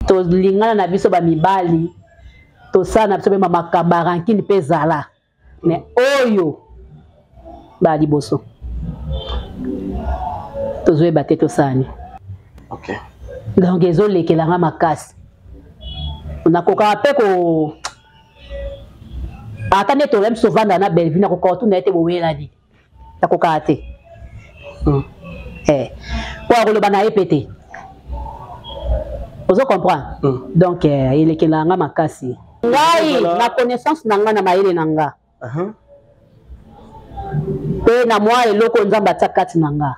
To lingana na biso ba mibali. To sana biso ba makabarankini pezala. Mais oyo ba liboso. To zoe baté to sani. OK. Donc ezo lekelanga makasi. On a koka pe ko atane to lem sovanda na Belleville na koka to na ete bowela di. Ta koka ate. Kwa ko lo bana epete. Vous comprenez? Donc il est kelanga makasi. Ngai na connaissance nanga na maile nanga. Pe na moi eloko nzamba takati nanga.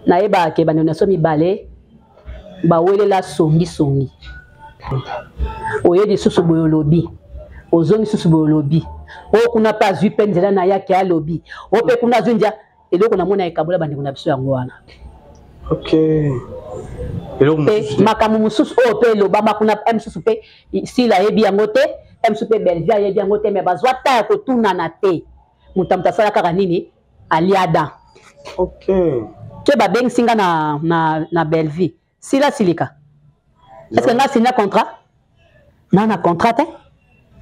Na eba ke bana so mibale ba welela songi. Oye di susu boyolobi. Ozongi susu boyolobi. O kuna pas vu pendela na ya ke alobi. O pe kuna zunja eloko na mona ekabula bande kuna biso yango wana. OK. Eloko mususu. Makamu mususu o pe lo ba makuna mususu pe si la yebi yango te, mususu pe Belleville yebi yango te mais bazwa ta ko tuna na te. Mutamta sala kaka nini aliada. OK. Ke ba beng singa na Belleville. Sila silika. Est-ce que nga signé contrat? Na contrat te.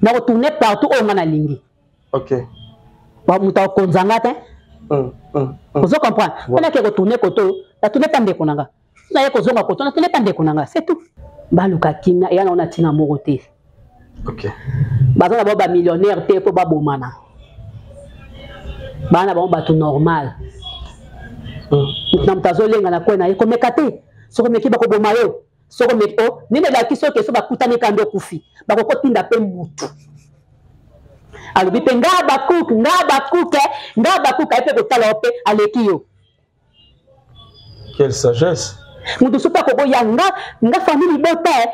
Na retourner partout au ngana lingi. OK. Ba muta konzanga te. Vous comprenez? On a que retourner koto, la tourner tande konanga. Na ye kozonga koto, na tourner tande konanga, c'est tout. Ba luka kimia ya na ona tina morote. OK. Ba za ba millionnaire te po ba bomana. Ba na ba tout normal. Na mtazo lenga na kwena ko mekate. Soko meki ba ko bomayo. Soko meki o, nine la kiso ke so ba kutani kando kufi. Ba ko tinda pe mutu. Alobi pe nga bakuke epe kotala ope aleki yo. Quelle sagesse. Mutu supa ko boya nga famille bota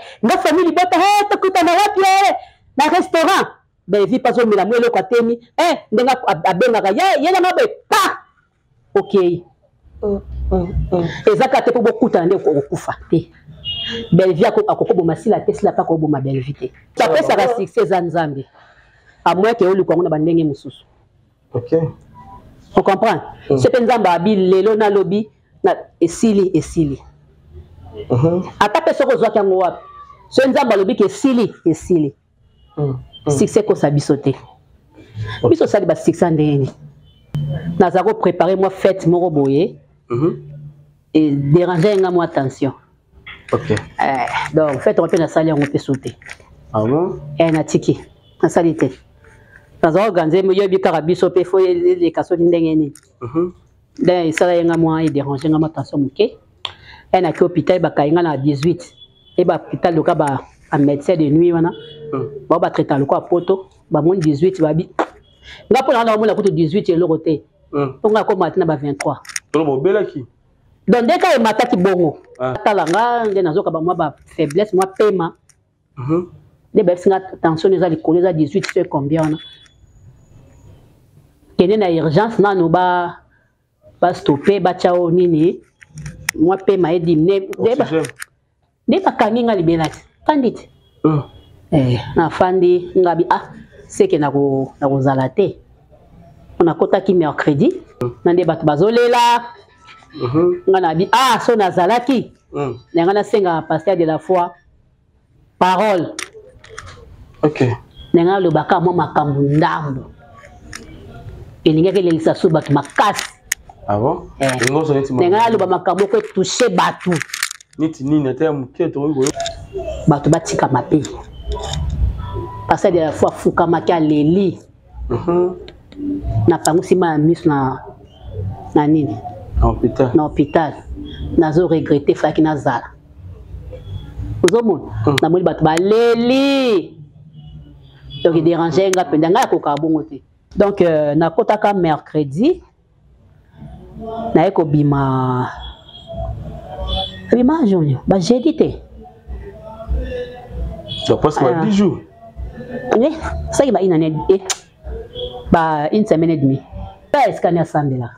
to kutana wapi na restaurant. Ben vi pas o mila mwelo kwa temi ndenga abenga ye na mabe pa. OK. Ezaka te ko bokuta nde ko kufa te. Belleville akoko bo masila te sila pa ko bo ma Belleville. Ça peut ça ra succès za Nzambe. À moins que olu kongo na bandenge mususu. OK. On comprend? C'est Nzamba abi lelo na lobi na esili. Ata pe soko zwa kango wapi. So Nzamba lobi ke esili. Succès ko sabisote. Biso sali ba succès ndeni. Nazako préparer moi fête moko boye. Et déranger nga moi attention. OK. Donc fête on peut na sali on peut sauter. Ah bon? Na tiki. Na salite. Dans organiser mieux bi karabiso pe fo les kaso ndengeni. Donc ça là nga moi il déranger nga attention muke. Na ki hôpital ba kainga na 18. Et ba hôpital loka ba un médecin de nuit wana. Ba traiter le quoi poto, ba mon 18 ba bi. Nga pour na mo la ko 18 et l'autre côté. Donc nga ko matina ba 23. To mo belaki. Donc dès que mataki bongo. Talanga nge nazoka ba moi ba faiblesse moi paiement. Des belles attention les ali collés à 18 c'est combien on a. Kene na urgence na no ba stopper ba chao nini. Moi paiement et dimne ne ba kaninga libelati. Tandit. Na fandi ngabi c'est que na ko zalate. On a kota ki mercredi. Na nde bato bazolela. Ngana bi so na zalaki. Ngana senga pasteur de la foi. Parole. OK. Nenga lo baka mo makambu ndambo. Elinga ke lelisa so batu makasi. Ah bon? Nenga lo ba makambu ko toucher batu. Niti nini ata muketo oyo. Batu batika mape. Passer de la foi fuka makia leli. Na pangu sima mis na nini? Na hôpital. Nazo regretter faki na zala. Ozomon na moli batu ba leli. Donc il dérangeait nga pendanga ko ka bongo te. Donc na kotaka mercredi na eko bima junior ba jeudi te. Ça passe pas 10 jours. Oui, ça il va une année une semaine et demie. Pas scanner sambela.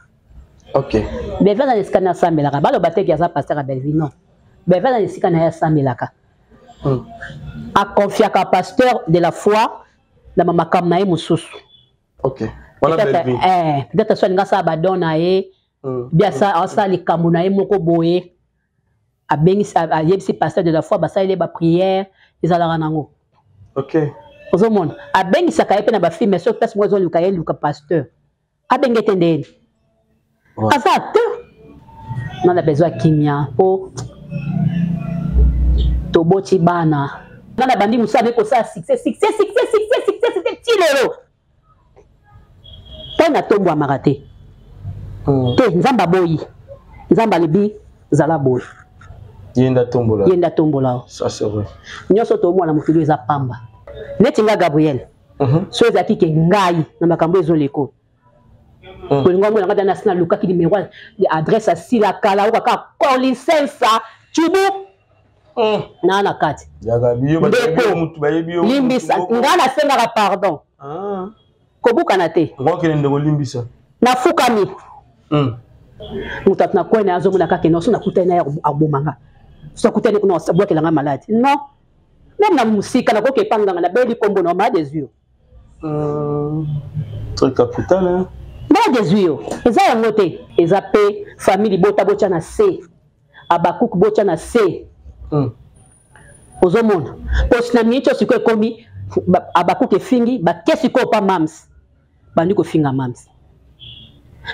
OK. Mais va dans scanner sambela ka ba lo baté ki za pasteur à Belleville non. Mais va dans scanner sambela ka. A confier à pasteur de la foi na mama kam na mususu. OK. Voilà Belleville. Peut-être soit nga sa badona bien ça likambo na moko boye. a yebisi pasteur de la foi basa ile ba prière ezalaka nango. OK. Ozomona a bengisa ka epena ba fille mais sur place moi zo luka luka pasteur. A bengete ndeni. Asa te. On a besoin kimia po toboti bana. Nana bandi musabe ko sa succès tilero. Tana tombo amarate. Te nzamba boyi. Nzamba libi zala boyi. Yenda tombola. Ça c'est vrai. Nyoso to mwana mukulu eza pamba. Neti nga Gabriel. So eza kike ngai na makambo ezoleko. Ko ngo mwana ngada na sina luka ki numéro adresse à sila kala ko ka ko license chubu. Na kati. Yaga biyo ba mutu ba yebiyo. Limbisa ngana senga pardon. Kobuka na te. Ngokele ndeko limbisa. Na fukami. Mutat na kwena azo muna kake no so na kutena ya abomanga. So kutena ko no sabwa kelanga malade. Non. Même na musika na ko ke panga na beli kombo no ma des yeux. Très capital hein. Ma des yeux. Eza ya ngote. Eza pe famille bota bocha na C. Abakuk bocha na C. Ozomona. Posna micho siko komi Abakuk fingi ba kesi ko pa mams. Bandi ko finga mams.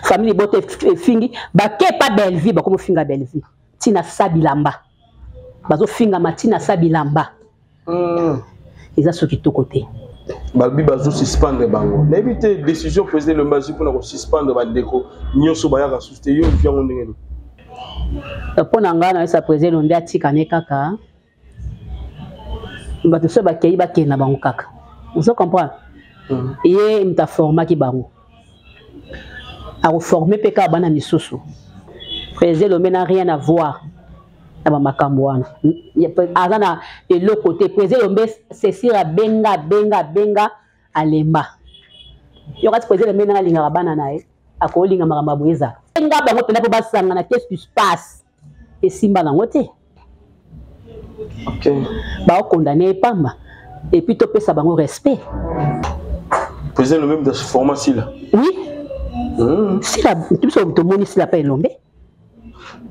Famille bote fingi ba ke pa belle vie ba komo finga belle vie. Tina sabilamba. Bazo finga matina sabilamba. Eza soki to côté. Balbi bazo suspendre bango. N'éviter décision président le mazi pour na suspendre ba deko nyoso ba ya susté yo vyango ndengeni. Pona ngana esa président ndia tika ne kaka. Bato so ba kei ba kena bango kaka. On se comprend. Ye mta forma ki bango. A reformer peka bana misusu. Président le n'a rien à voir. Na makambo wana. Azana de l'autre côté président le sesira benga alemba. Yo kat président le na linga bana nae akolinga makamba bweza. Benga bango pena po basanga na qu'est-ce qui se passe? Et simba na ngote. OK. Ba condamner pamba et puis topé ça bango respect. Président le même dans ce format ci là. Oui. Si la tout ça to moni si la paix lombe.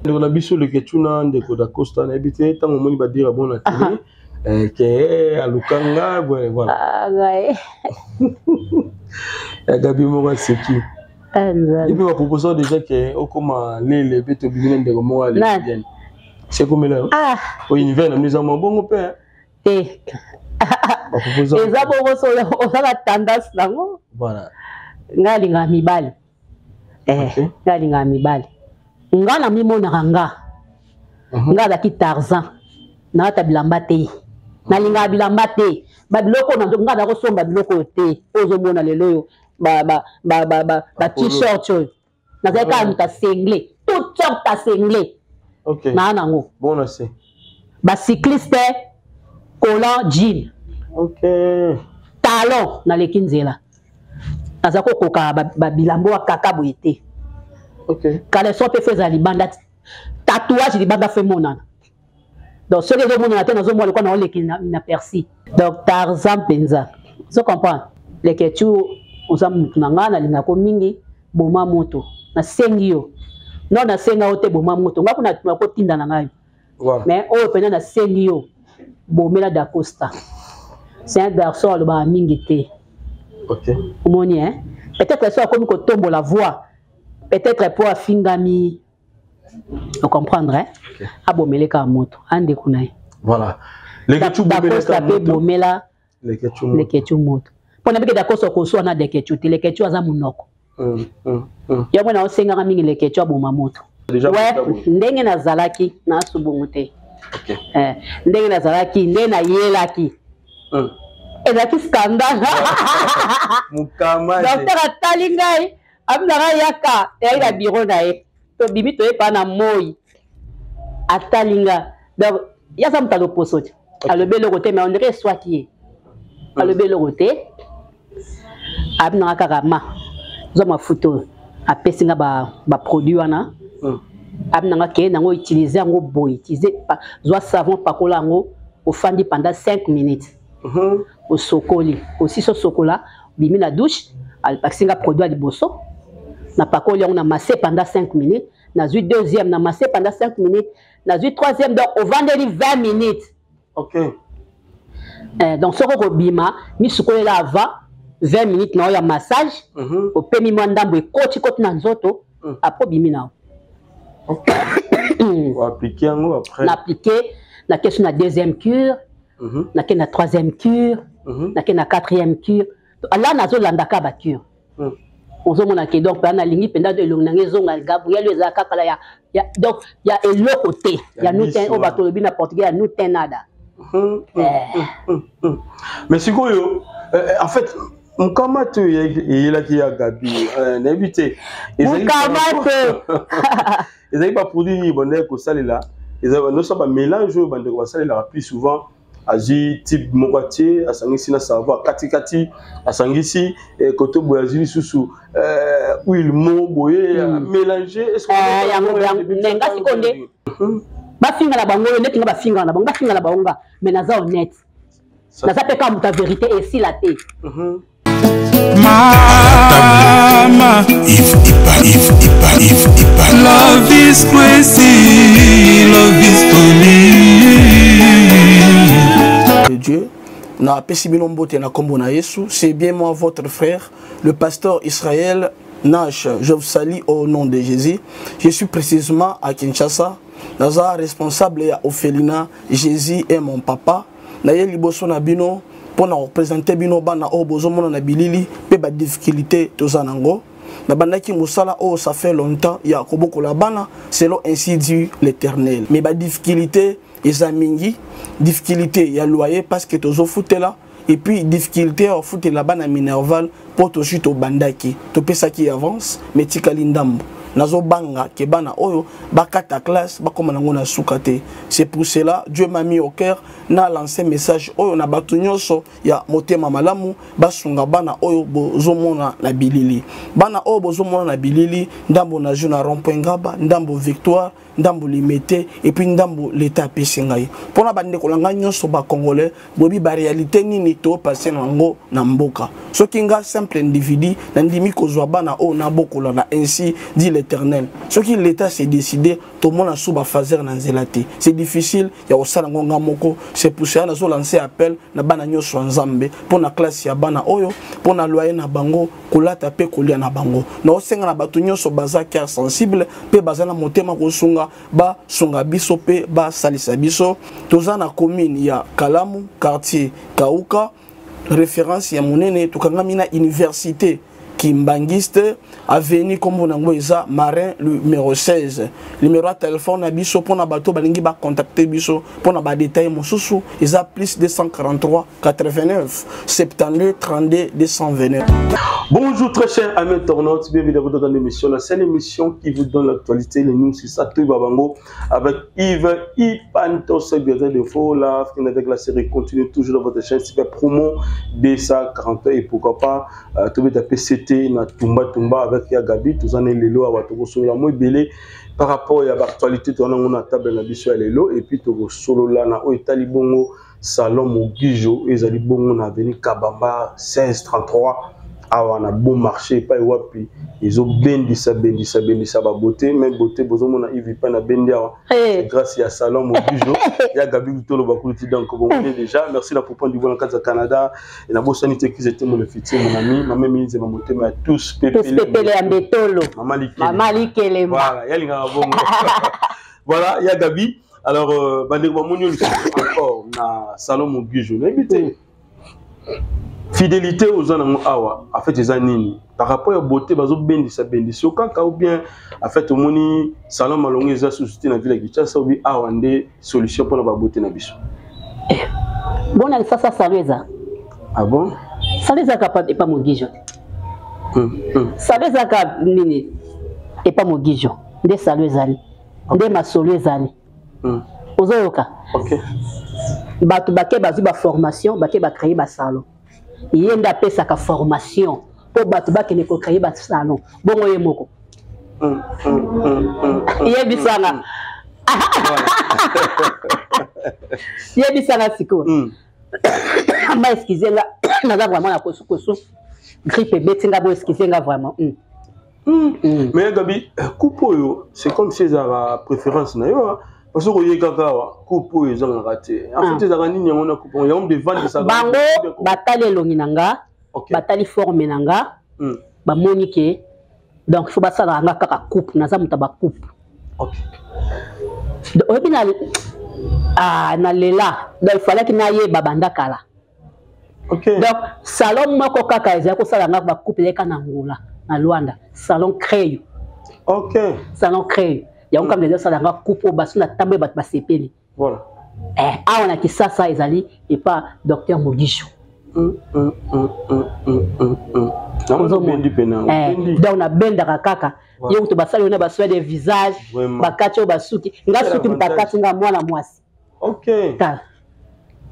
On a biso le ketuna ndeko da Costa na habité tant moni ba dire bon na télé que alukanga voilà. Ah ouais. Gabi mo seki. Et puis on propose déjà que au comment les beto bimina ndeko mo ale bien. C'est comme là. Ah. Au hiver nous avons bon père. Et eza bongo so osala tendance nango. Voilà. Ngalinga mibali. Ngalinga mibali. Ngana mimona nga. Nga ki Tarzan. Na ta bilamba te. Na linga bilamba te. Ba biloko na nga da ko somba biloko te. Ozo mona lelo yo ba t-shirt yo. Na zeka muta single. Tout sorte ta single. OK. Na nango. Bon assez. Ba cycliste collant jean. OK. Talon na lekinzela. Azako koka ba bilambo kaka boyete. OK. Quand so peut faire libanda tatouage libanda fait monana. Donc ce que les monana te nazo mo ko na lekina na persi. Donc Tarzan penza. Vous comprenez? Les ketu ozam tunanga na linga ko mingi boma moto na sengio. Non na senga ote boma moto. Nga kuna ko tinda na ngai. Voilà. Mais o pena na sengio bomela da Costa. C'est un garçon le ba mingi te. OK. Omoni hein? Peut-être ça comme ko tombo la voix. Peut-être pour Fingami, vous comprendrez. Abomele ka moto, ande kunai. Voilà. Les ketchup bomela. Les ketchup moto. Pour na beke d'accord so ko so na de ketchup, les ketchup aza munoko. Ya mwana osenga mingi les ketchup boma moto. Ouais, ndenge na zalaki na subumute. OK. Ndenge na zalaki, ndenge na yelaki. Ezaki scandale. Mukama. Docteur Talingai. Amnara yaka ya bureau na e to bibi to e pa na moi atalinga donc ya ça mtalo posote alobe le côté mais on dirait soit qui est alobe le côté amnara karama zo ma photo a pesinga ba produit wana amnara ke nango utiliser ngo boy utiliser zo savon pakola ngo au fandi pendant 5 minutes au sokoli aussi so sokola bimi na douche al pasinga produit à liboso. Na pakoli on a massé pendant 5 minutes Nazui deuxième, na massé pendant 5 minutes. Nazui troisième, donc au vendredi 20 minutes. Ok. Donc, ce que bima, mi sukoye la va 20 minutes na ya massage. Au pemi mwandambo e coach na nzoto. Après bimi na. Ok. On va appliquer après. On appliquer la question la deuxième cure, la troisième cure, la quatrième cure. Là nazo landaka ba cure. Ozo mona ke donc na lingi penda de longange zonga Gabriel ezaka kala ya donc il y a l'autre côté, il y a nous au bateau le bina portugais, il y a nous nada. Mais c'est quoi en fait comment tu il a qui a Gabi invité ils n'avaient pas produit ni bonheur que ça là ils avaient non ça pas mélange bande ko ça là plus souvent aji type moitié asangisi na savoir kati asangisi koto boyazili susu huile mo boye mélanger est-ce que nenga sikonde ba finga la bango net nga ba finga na bango ba finga la bango mais naza honnête naza pe ka muta vérité et si la té Mama, if love is crazy, love is funny. Dieu, na pesibino mbote na kombo na Yesu, c'est bien moi votre frère, le pasteur Israël Nash. Je vous salue au nom de Jésus. Je suis précisément à Kinshasa. Naza responsable ya Ophelina, Jésus est mon papa. Na ye liboso na bino pour représenter bino bana o bozomona na bilili pe ba difficulté tozanango. Na bandaki musala o ça fait longtemps ya koboko la bana selon ainsi dit l'Éternel. Mais ba difficulté ezamingi, difficulté ya loyer parce que tozo foutela et puis difficulté au foot la bana minerval pour to chute au bandaki. To pesa qui avance mais tikali ndambo. Nazo banga ke bana oyo bakata classe bakoma nango na sukate. C'est pour cela Dieu m'a mis au cœur na lancé message oyo na batu nyonso ya motema malamu basunga bana oyo bozomona na bilili. Bana oyo bozomona na bilili ndambo na juna rond-point Ngaba, ndambo Victoire, ndambo Limete et puis ndambo l'état pesingai. Pona bande kolanga nyonso ba congolais bobi ba réalité nini to passer nango na mboka. Soki nga simple individu na ndimi kozwa bana oyo na bokola na ainsi dit l'Éternel. Ce qui l'État s'est décidé, tout le monde a sous fazer na nzelate. C'est difficile, il y a aussi ngonga moko. C'est pour ça que lancé appel na bana nyoso nzambe pour na classe ya bana oyo, pour na loyer na bango, kolata pe kolia na bango. Na osenga na batu nyoso baza cœur sensible, pe baza na motema kosunga ba sunga biso pe ba salisa biso. Toza na commune ya Kalamu, quartier Kauka, référence ya monene tukanga mina université Kimbangiste, avenue comme on a Marin numéro 16. Numéro de téléphone à biso pour na bateau balingi ba contacter biso pour na ba détail mon sousou ils a plus 243 89 72 32 229. Bonjour très chers amis internautes, bienvenue dans votre émission. La seule émission qui vous donne l'actualité, les news, c'est ça, tout Babango avec Yves Ipanto, secrétaire de Faux, là, avec la série continue toujours dans votre chaîne, c'est promo de ça 40 et pourquoi pas tout le PCT na Tumba avec Yagabi, tous en est les lois à votre sur la moins belé par rapport à l'actualité, tu en as table na biso les lots et puis tu solo là na o Italibongo salon Mogijo et Zalibongo na venu Kabamba 1633. Ah, on a bon marché, pas wapi. Ils ont bendissa ba beauté, même beauté, besoin na Yves Pana bendia. Grâce à salon mon bijou, il y a Gabi Tolo Bakouti donc vous connaissez déjà. Merci la pour du bon au Canada et la bonne sanité qui était mon futur mon ami, ma même mise ma moté mais tous pépélé à Betolo. Maman Likele. Voilà, il y a bon. Voilà, il y a Gabi. Alors bandé mon encore na salon mon bijou. N'habitez fidélité aux gens awa en fait les années par rapport à beauté bazo bendisa bendiso kaka ou bien en fait omoni salon malongo eza société na ville ya Kinshasa ou bien awa ndé solution pour la beauté na biso bon na ça saleza ah bon saleza capable et pas Mogijo saleza ka nini et pas Mogijo ndé saleza ndé masolo ezali ozoyoka OK batu baké bazu ba formation baké ba créer ba salon yenda pesa ka formation pour batu ba kene ko créer ba salon bongo yemoko yebisanga yebisanga siko ma excuser nga naza vraiment na kosu grippe betinga bo excuser nga vraiment Mais Gabi, coupe c'est comme si la préférence na parce que y kaka coupe ils ont raté. En fait ils ont ni on a coupe il y a des ventes de ça. Bango batali longinanga, batali forme nanga, ba monique. Donc il faut pas ça nga kaka coupe na za mutaba coupe. OK. Donc na lela, donc il fallait qu'il n'aille babanda kala. OK. Donc salon moko kaka ezali ko sala nga ba coupe leka na ngula na Luanda, salon créé. OK. Salon créé. Il y a comme des salons nga coupe basu na tambe bat basepeli. Voilà. On a qui ça ezali et pas docteur Mogisho. Donc na benda kaka yo to basali on a baswa des visages bakati basuki nga suki mtakati nga mwana mwasi. OK. Ta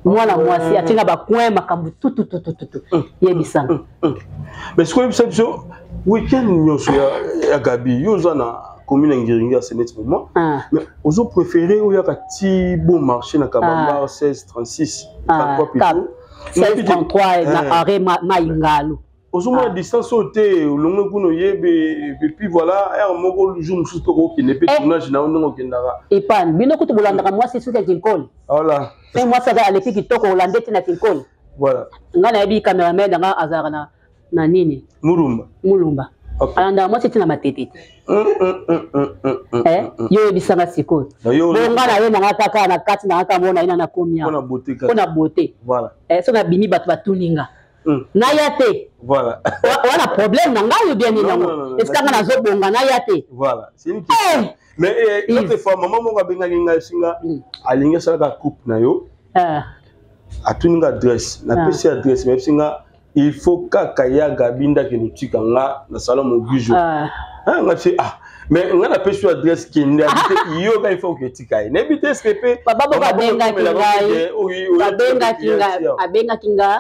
mwana mwasi atinga bakwe makambu tout yebisana. Mais ce que c'est week-end nyoso ya Gabi yo na commune Ngiringa c'est net moment. Mais aux autres préférés où il y a petit bon marché na Kabamba 1636 quoi plutôt 1633 na arrêt Maingalo. Aux moins distance sauté longue kuno yebe et puis voilà un moko jour mususu to qui ne peut tournage na ndongo kendara. Et pan bino kutu bolanda moi c'est sur Kinkoli. Voilà. Mais moi ça à l'équipe qui toko hollandais na Kinkoli. Voilà. Ngana yebi cameraman nga azara na nini? Mulumba. Alanda moi c'était na matete. Yo bisanga siko. Bonga na ye na kaka na kati na kaka mona ina na komia. Pona beauté. Voilà. So na bini batu batuninga. Na yate. Voilà. Wana problème na ngai bien ni nango. Est-ce que na zo bonga na yate? Voilà. C'est une question. Mais l'autre fois maman mo benga nginga singa alinga sala coupe na yo. Atuninga adresse. Na PC adresse mais singa il faut kakaya Gabinda que nous tikanga na salon Mogisho. Mais on a pêché adresse qui n'est habité yo il faut que tikaye. N'habite SPP. Baba ba benga kinga.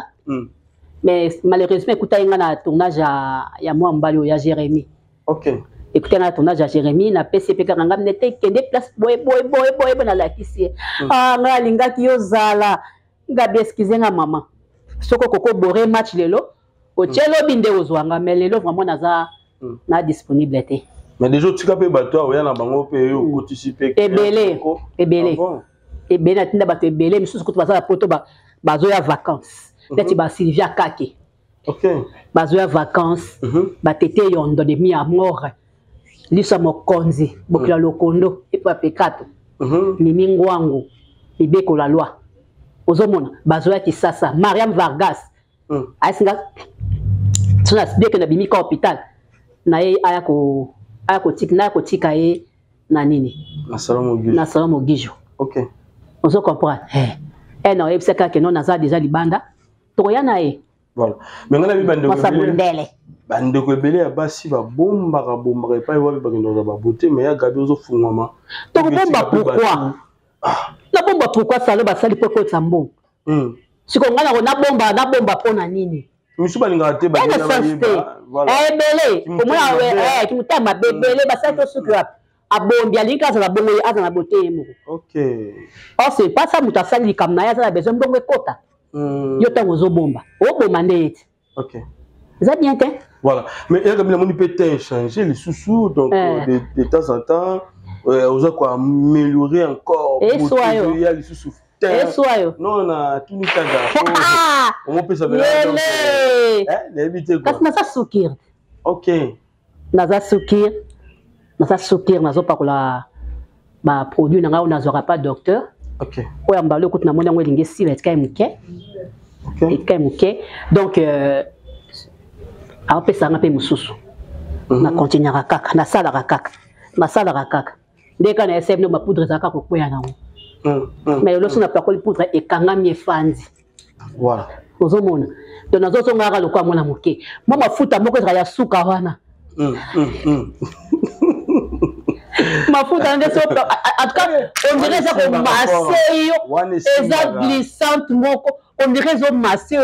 Mais malheureusement écoutez na tournage ya moi mbali ya Jérémy. OK. Écoutez na tournage ya Jérémy na PCP kanga n'était que des places boy na la kisi. Nga linga ki yo zala. Ngabi excusez nga maman. Soko koko boré match lelo ochelo binde ozwanga mais lelo vraiment naza na disponibilité. Mais déjà tu capé bato oya na bango pe yo participer ebele na tinda bato ebele misusu ko tubasa poto bazo ya vacances neti ba Sylvia Kake. OK. Bazo ya vacances ba tete yondo de mi amour lisa mokonzi bokila lokondo et pa pekato mimi ngwangu ibeko la loi. Ozomona bazoya kisasa Mariam Vargas asinga tuna sibie que na bimika hôpital na ye aya ko tika ye na nini na salon Mogisho. OK. Ozo comprendre non ebisa ka non naza déjà libanda to ya na ye. Voilà. Mais ngana bi bande ko ebele ya basi ba bomba pa yo ba ndoza ba beauté mais ya Gabi ozo fungwama to bomba pourquoi na bomba pourquoi ça le basali poko tsambo siko ngana ko na bomba pona nini misu balinga te ba voilà ebele omona kimutama bebele basali to suku abombi alinga za bongo aza na beauté mo. OK. C'est pas ça mutasali kamna ya za besoin bongo ekota yo tango zo bomba o bomba ndeti. OK. Ça bien te. Voilà. Mais il y a comme la moni peut changer les sous-sous donc de temps en temps on va améliorer encore. Et soyo. Il y a les sous-sous. Et soyo. Non na tout ni kaga. On peut savoir. L'éviter quoi. Parce que ça soukir. OK. Naza soukir nazo pakola ba produit na nga nazora pas docteur. OK. Oya mbalo kuti na mona ngo lingi sila etika muke. OK. Etika muke. Donc apesa nga pe mususu. Na continuera kaka na sala kaka. Ndeka na SM no ma poudre za kaka ko ya na. Mais le son na pakoli poudre e kanga mi efandi. Voilà. Ozomona. Donc nazo songa ka lokwa mona muke. Mo mafuta moko za ya suka wana. Mafuta ndeso en tout cas on dirait ça comme masser eza glissante moko on dirait zo masser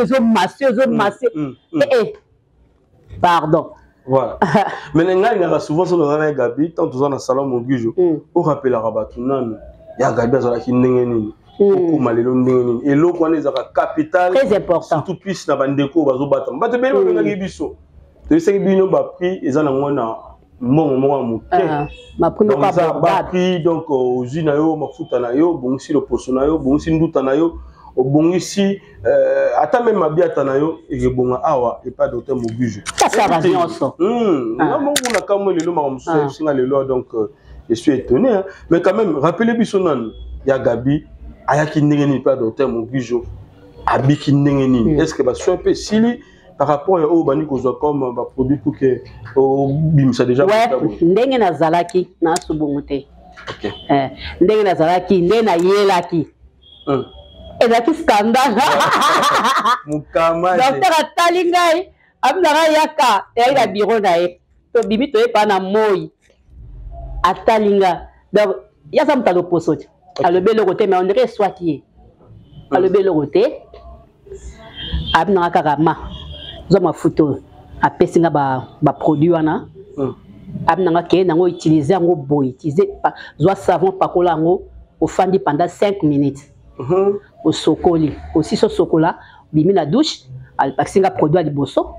pardon. Voilà. Mais il y a souvent sur le Gabi tant dans le salon Mogisho on rappelle rabatu nan ya Gabi za ki ndenge nini ko malelo ndenge nini et lo kwana za capital très important surtout puisse na bandeko bazo battre bato bele ba ngaki biso to seki bino ba prix eza na ngona mon mouké. Ma prime donc ça ba prix donc aux unayo mafuta na yo bon si le poisson na yo bon si nduta na yo bon ici ata même mabiata na yo et bon awa et pas docteur Mobujo ça va bien ça non mon na comme le lo ma singa le lo donc je suis étonné hein. Mais quand même rappelez bisonan ya Gabi ayaki ndengeni pas docteur Mobujo abiki ndengeni est-ce que ba soit un peu sili par rapport au bani kozwa comme ba produit pour que au bimsa déjà ouais ndenge na zalaki na subunguté OK ndenge na zalaki ndena yelaki ezaki scandale mukama docteur atali ngai abinaka yaka eyi na bureau na ye to bimi toyepa na moi atali nga donc yaza moto aloposo te alobi eloko te mais on dirait eswaki ye alobi eloko te abinaka kaka ma zwa mafuta oyo apesi nga baproduit wana abinanga keye nango utiliser yango boye utiliser zwa savon pakola yango ofandi pendant 5 minutes osokoli aussi so sokola bimi na douche alipakisi nga produit ya liboso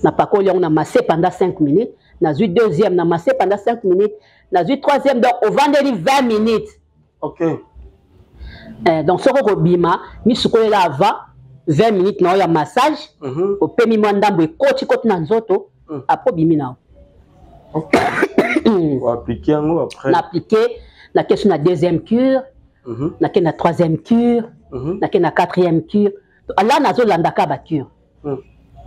na pakoli yango na masse pendant 5 minutes nazwi deuxième na masse pendant 5 minutes nazwi troisième donc ovandeli 20 minutes OK donc soko kobima misukolela avant 20 minutes na ya massage opemi mwa ndambo ekoti koti na nzoto après bimi nao OK on appliquer yango après na appliquer na question na deuxième cure na ke na troisième cure na ke na quatrième cure là nazo landaka ba cure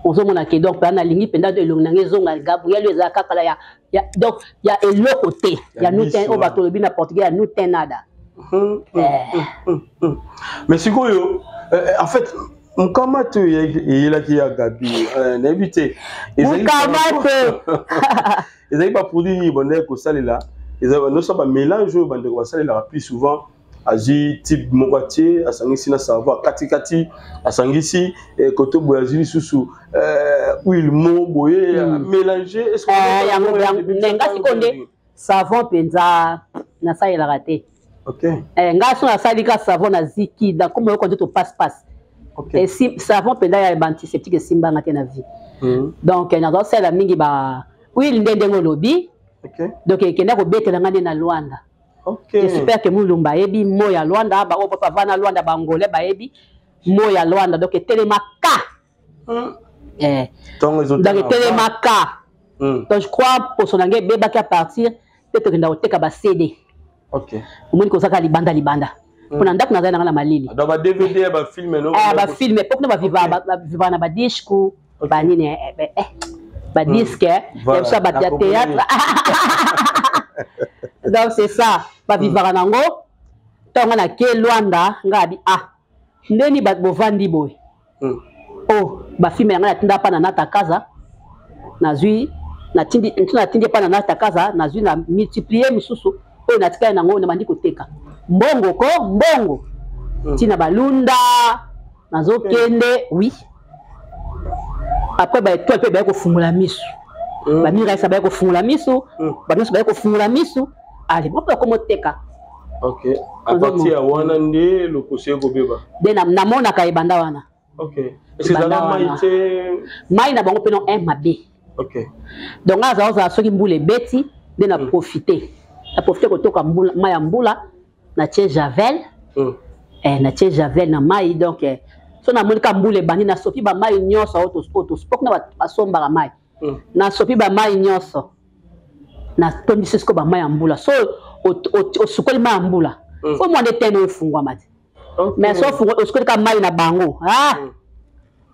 ozomona ke donc na lingi penda de longa ngezonga Gabriel eza kaka ya donc ya eloko te ya nuten o bato lobi na portugais ya nuten nada mais sikoyo en fait mukama tu yela ki ya Gabi n'habité ezali pas produit ni bonne ko salela ezali no saba mélange bande ko salela plus souvent aji type moitié asangisi na savoir katikati asangisi koto boyazili susu huile mo boye mélanger est-ce que nenga sikonde savon penza na salela raté OK nga so na salika savon na ziki da comme ko to passe OK et si savon penza ya antiseptique simba ngate na vie donc na do sala mingi ba huile ndendengo lobi OK donc ekenda ko betela ngane na Luanda. OK J'espère que Mulumba ebi mo ya Luanda ba o papa vana Luanda ba ngolé ba ebi mo ya Luanda donc telemaka donc telemaka donc je crois pour son anglais beba qui à partir peut-être que ndakoteka ba CD OK omoni ko saka libanda pona ndako na zana na malili donc ba DVD ba film no ba film pour que ba viva na ba disque ba nini ba disque ya ça ba théâtre donc c'est ça ba vivara nango tonga na ke Luanda ngabi ndeni ba bovandi boy ba filme nga tinda pa na nata kaza nazwi na tindi pa na nata kaza nazwi na multiplier misusu o na tika nango na bandiko teka mbongo tina balunda nazo kende oui après ba étoile pe ba ko fungula misu ba mira sa ba ko fungula misu ba misu ba ko fungula misu allez bon comment teka OK à partir ya wana ndi le conseil ko beba de na mona ka ibanda wana OK est-ce que ça maïté mai na bango penon un mabe OK donc aza oza soki mbule beti de na profiter ko toka mbula mai ya mbula na tie javel na tie javel na mai donc so na molika mbule bani na sopi ba mai nyonso auto sport na basomba ba mai na sopi ba mai nyonso na tondisi ko ba mai ya mbula so o sukoli mai ya mbula fo mo de teno efungwa mati mais so fungo o sukoli ka mai na bango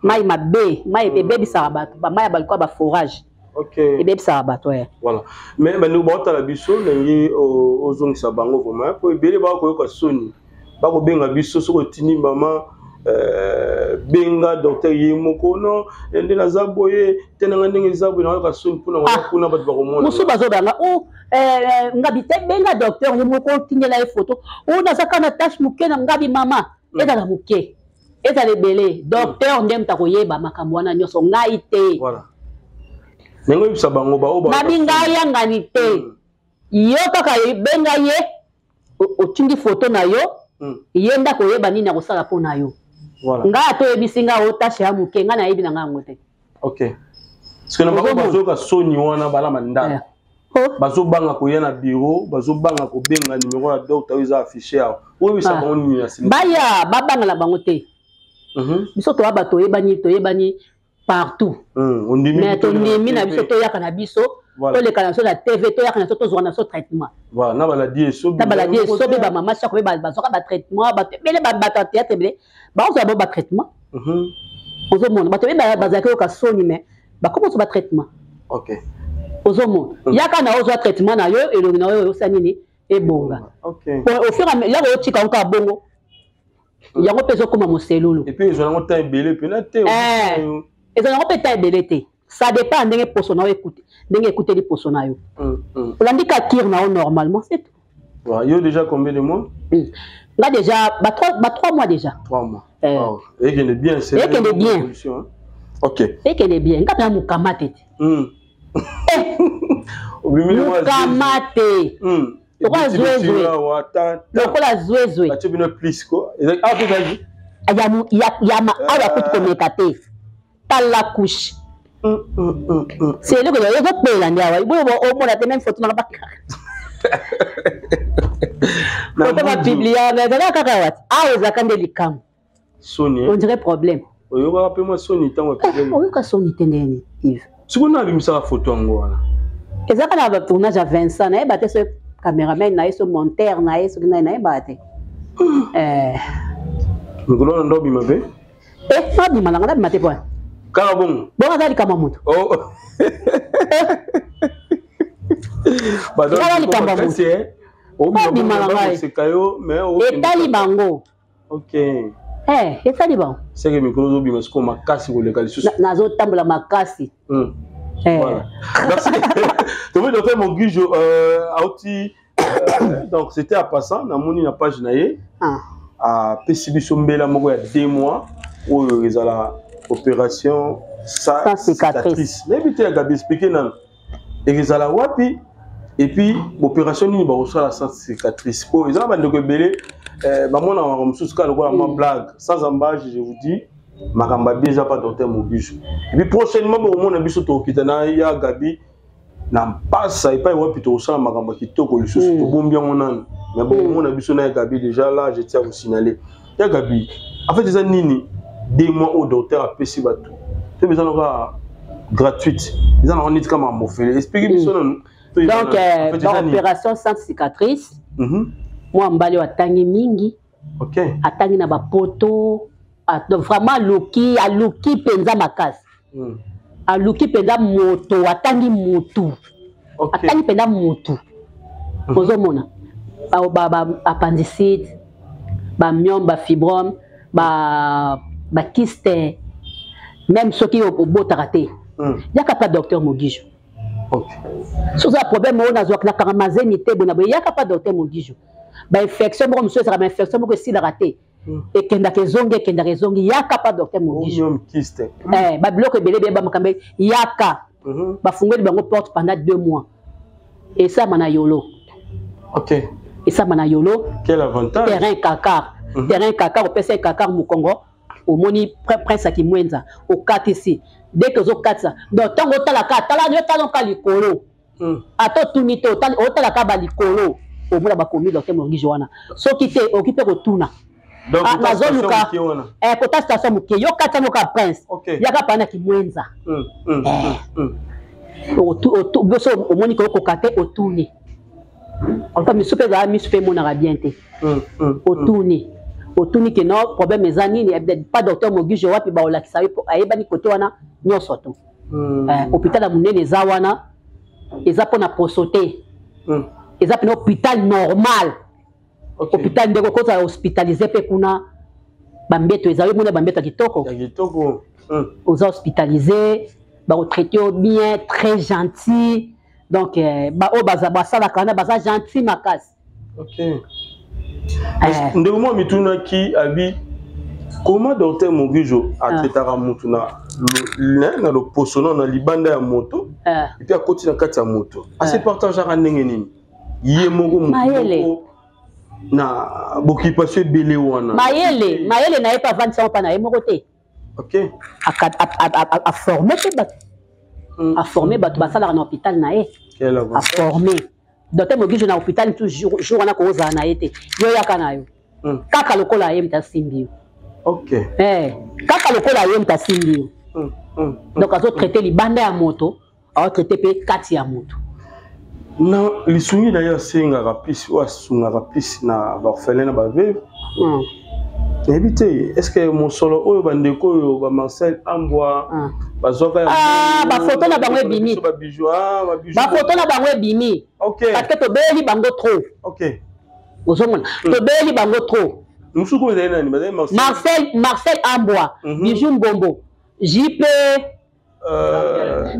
mai mabe mai bebe sa bato ba mai ba ba forage OK bebe sa bato voilà mais nous bota la biso ngi ozongi sa bango vraiment po bele ba ko yoka soni ba ko benga biso so ko tini mama benga docteur yemoko no ende na zaboye tenanga ndenge zaboye na ka soni puna kuna ba ko mona musu bazo banga ngabi te benga docteur yemoko tingela e photo na saka na tâche mukena ngabi mama eza la muke eza le belé docteur ndem ta ko yeba makambo wana nyoso ngai te voilà nengo ibisa bango ba oba na binga yanga ni te yo kaka benga ye o tingi photo na yo yenda ko yeba nini akosala po na yo voilà nga to ebisinga o tâche ya muke nga na yebi na nga ngote OK parce que na bango bazo ka soni wana bala mandana bazo banga ko yana bureau bazo banga ko benga numéro ya docteur ils affiché oui ça va on y a baya babanga la bango te biso to abato yebani partout mais to ndimi na biso to yaka na biso to le kana so la TV to yaka na to zo na so traitement voilà na baladi so be ba mama so ko ba zoka ba traitement ba bele ba théâtre bele ba on zo ba traitement ozo mona ba to be ba zakeo ka soni mais ba comment so ba traitement OK ozo mona yaka na ozo traitement na yo elongi na yo sanini e bonga OK au fur et à mesure là o tika encore bongo yango peso koma moselulu et puis ils ont temps belé puis na te ils ont peut-être belé. Ça dépend de l'écoute, d'écouter les poissons. On a dit qu'à tire normalement, c'est tout. Il y a déjà combien de mois? Là déjà, 3 mois déjà. 3 mois. Et qu'elle est bien, c'est qu'elle est bien. OK. Et qu'elle est bien. Quand on a kamate. Kamate. Pourquoi zoué? Pourquoi zoué? Tu veux une plus quoi? Ah, tu vas dire. Il y a ma comme la couche. C'est le que je veux payer la il faut au moins la même photo dans la bac. On va publier mais dans la cacahuète. Ah, ils attendent les cam. Sony. On dirait problème. Oui, on va appeler moi Sony tant on problème. Oui, que Sony tenez Yves. Si on a vu ça photo en gros là. Et ça quand on a tournage à Vincent, na batté ce caméraman, na ce monteur, na ce na batté. Nous allons ndobbi mabe. Pas bi malanga maté point. Carabon. Bon, on a dit Kamamoto. Oh. Bah, donc, c'est mais et Talibango. OK. Et Taliban. C'est que micro bi parce qu'on m'a cassé le calice. Nazo tambula makasi. Voilà. Merci. Donc docteur Moguijo donc c'était à passant na moni na page naé à PCB Sombela moko ya 2 mois où ils ont la opération sans cicatrice. L'habitude à Gabi expliquer non. Et la wapi et puis l'opération ni ba la sans cicatrice. Pour ils ont ba ndeko belé maman na msuska le ma blague sans embâche je vous dis makamba déjà pas docteur Moguijo. Et puis prochainement au monde biso to kitana ya Gabi na passe et pas wapi to ça makamba kitoko le sous to bombia monane. Mais bon mon biso na Gabi déjà là je tiens à vous signaler. Ya Gabi en fait c'est nini 2 mois au docteur à PC Batou. Tu as besoin de gratuite. Ils ont dit comme un mot fait. Expliquez-moi ça. Donc, dans l'opération sans cicatrice, moi, je suis allé mingi. OK. Atangi na ba poto. Vraiment, Luki penza makas. Luki penza moto. Atangi moto. Atangi penza moto. Pozo mona. Appendicite, myome, fibrome, kyste, même ceux qui ont beau taraté. Il n'y a pas de docteur Moguijo. Si vous avez un problème, vous avez un caramazène, il n'y a pas de docteur Moguijo. Infection, monsieur, c'est une infection, vous avez raté. Et qu'il y a des zongues, il n'y a pas de docteur Moguijo. Il y a pas. Il porte pendant 2 mois. Et ça, c'est yolo. OK. Et ça, c'est yolo. Quel avantage? Terrain cacar. Terrain cacar, au PC cacar, au Congo. Au moni prince qui mouenza au 4 ici dès que au 4 ça donc tant que la carte là ne talon ka likolo ato tunito au la ka ba likolo au mona ba komi docteur Moguijo wana so qui te occupé ko tuna donc na zoluka kota station muke yo 4 no ka prince yaka pana ki mouenza au boso au moni ko kate au tourner on pas mi super ga mi super mona bien te au tourner autour que non problème les années il pas docteur Moguijo wapi ba olakisa yo ayebani côté wana nyoso to hôpital munene za wana eza pona posote eza pona hôpital normal hôpital ndeko ko za hospitaliser pe kuna bambeto eza yo mona bambeto kitoko aux hospitaliser ba traiter bien très gentil donc ba o baza basala kana baza gentil makasi. OK. Ndemo mituna ki abi comment docteur Moguijo a traité à mutuna na le posono na libanda ya moto et puis à côté na kati ya moto assez partage à ndenge nini yé moko moto na bokipation belé wana mayele na pas 25 pas na moko te. OK a former te bat a former bat basala na hôpital na a formé docteur Mogijo na hôpital toujours on a cause na été yo yakana yo kaka lokola yem ta simbi OK kaka lokola yem ta simbi donc azo traiter libanda ya moto a traiter pe kati ya moto na lisungi d'ailleurs singaka plus ou asungaka plus na orphelin na ba veuve éviter est-ce que mon solo oyo bandeko oyo ba Marcel Ambwa bazoka ba photo na bango ebimi ba bijoux ba photo na bango ebimi OK parce que to beli bango trop OK ozomona to beli bango trop musuko ezali nani bazali Marcel Ambwa Bijou Mbombo JP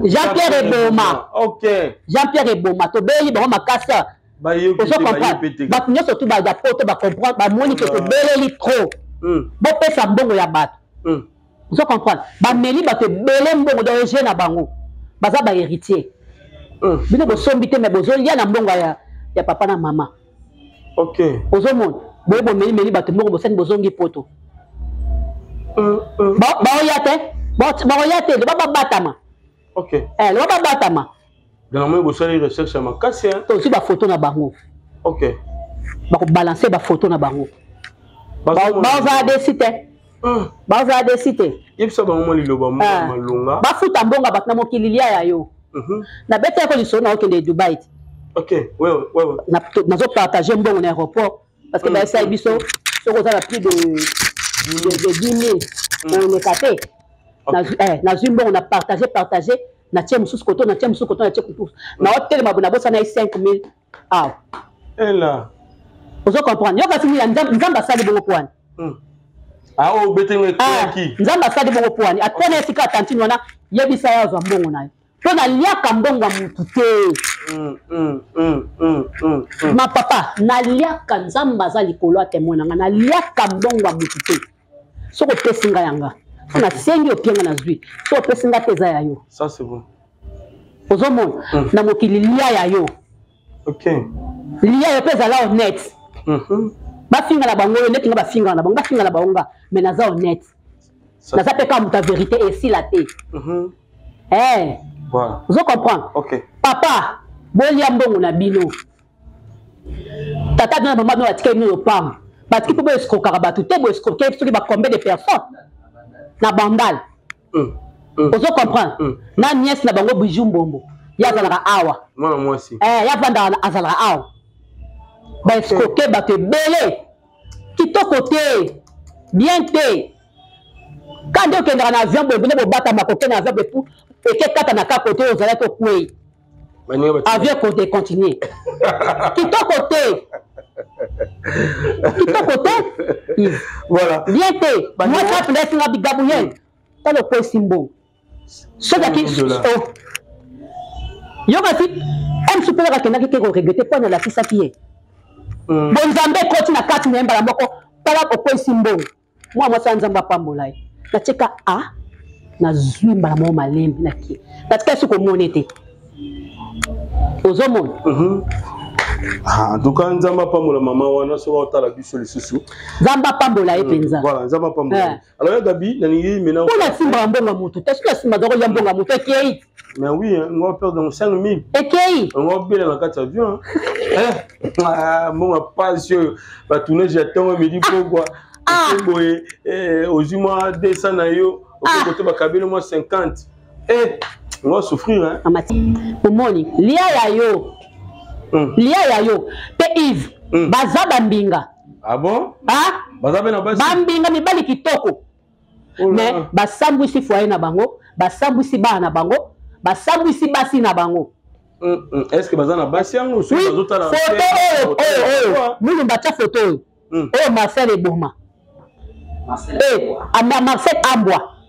Jean-Pierre Eboma. OK. Jean-Pierre Eboma. To beli bango makasa. Ba yo ko comprendre. Ba punyo surtout ba da poto ba comprendre ba moni que to beli trop. Bo pesa mbongo ya bato. Vous comprendre. Ba meli ba te bele mbongo d'origine na bango. Baza ba héritier. Bino bo sombité mais bozo ya na mbongo ya papa na mama. OK. Ozo mon. Bo meli ba te mbongo bo sen bozongi poto. Ba oyate. Ba oyate le baba batama. OK. Le baba batama. Dans le vous allez recherche ma casse hein. To aussi ba photo na bango. OK. Ba ko balancer ba photo na bango. Ba za décider. Ba za décider. Yebisa ba mo liloba mo malonga. Ba futa mbonga ba na mokililia ya yo. Na bete ko liso na okende Dubai. OK. Ouais. Na zo partager mbongo na aéroport parce que ba esa biso soko za plus de 10 000 on est capé. Na zumbo on a partagé na tia mususu koto na tia kutu na hôtel mabona bossa na 5 000 et là vous comprendre yo kasi nzamba sali bongo poani o betenga ki nzamba sali bongo poani atone sika tantini wana yebisa ya zo mbongo nayo to na liaka mbongo mutu te ma papa na liaka nzamba za likolo atemona nga na liaka mbongo mutu te soko pesinga yanga na sengi opianga na zwi so pesinga teza ya yo ça c'est bon ozomona na mokili lia ya yo OK lia yo peza la honnête bafinga na bango net nga bafinga na bango bafinga na bango mais naza honnête naza pe ka muta vérité et si la té voilà vous comprendre OK papa bolia mbongo na bino tata na maman no atika bino pam batiki po escroquer bato te bo escroquer soki ba combien de personnes na bandal vous comprendre na nièce na bango Bijou Mbombo ya zalaka awa mwana mwasi ya vanda azalaka awa ba escroquer ba te belé kitoko te bien te quand on kendra na avion bo bino bo bata makoke na avion pour eke kata na ka côté ozala to kwei avion côté continuer kitoko te voilà bien te moi ça peut être un bigabouyen dans le point simbo ce qui yo kasi un super ka kenaki ke ko regretter pas la fisa qui est bon nzambe koti na kati na mbala moko pala ko point simbo moi ça nzamba pambola na cheka na zwi mbala mo malembe na ki na tika siko monete ozomona en tout cas nzamba pambola mama wana so otala biso lisusu nzamba pambola epenza voilà nzamba pambola alors Gabi nani maintenant pour la simba mbonga mutu t'es la simba doko ya mbonga mutu ekei mais oui on va perdre 5 000 ekei on va bela na kati avion mon passion ba tourner jeton me dit pourquoi boye ozima 200 na yo au côté ba kabelo moi 50 on va souffrir hein amati omoni lia ya yo pe Yves baza bambinga bon baza bena basi bambinga mibali kitoko mais basambwisi foyer na bango basambwisi bana na bango basambwisi basi na bango est-ce que baza na basi yango so bazotala photo mulu bacha photo oyo Marcel Eboma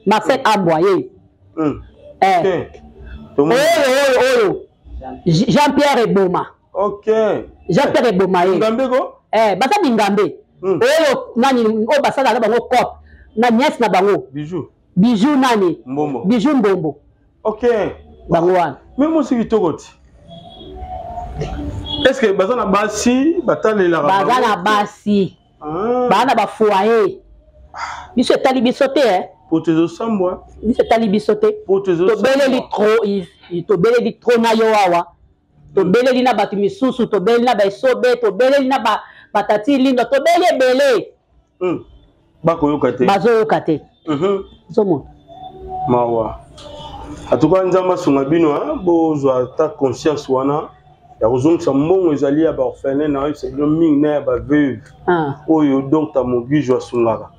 Marcel Ambwa ye oyo Jean-Pierre Eboma OK Jean-Pierre Eboma ye ngambe ko basa bingambe oyo nani o basala na bango cop na nièce na bango Bijou nani Bijou Mbombo OK bango wana même aussi vitokoti est-ce que baza na basi batalela baza na basi bana ba foyer biso tali biso te potezo sambwa biso tali biso te to beleli trop to beleli trop na yo awa to beleli na batu misusu to beleli na ba sobe to beleli na ba tati lindo to belé bako yokate bazo yokate zomo mawa atuka nzamba sunga bino bozwa ta conscience wana ya kozongisa mbongo ezali ya ba orphelin na yo sebilo mingi na ya ba veuve oyo donc ta mogijo asungaka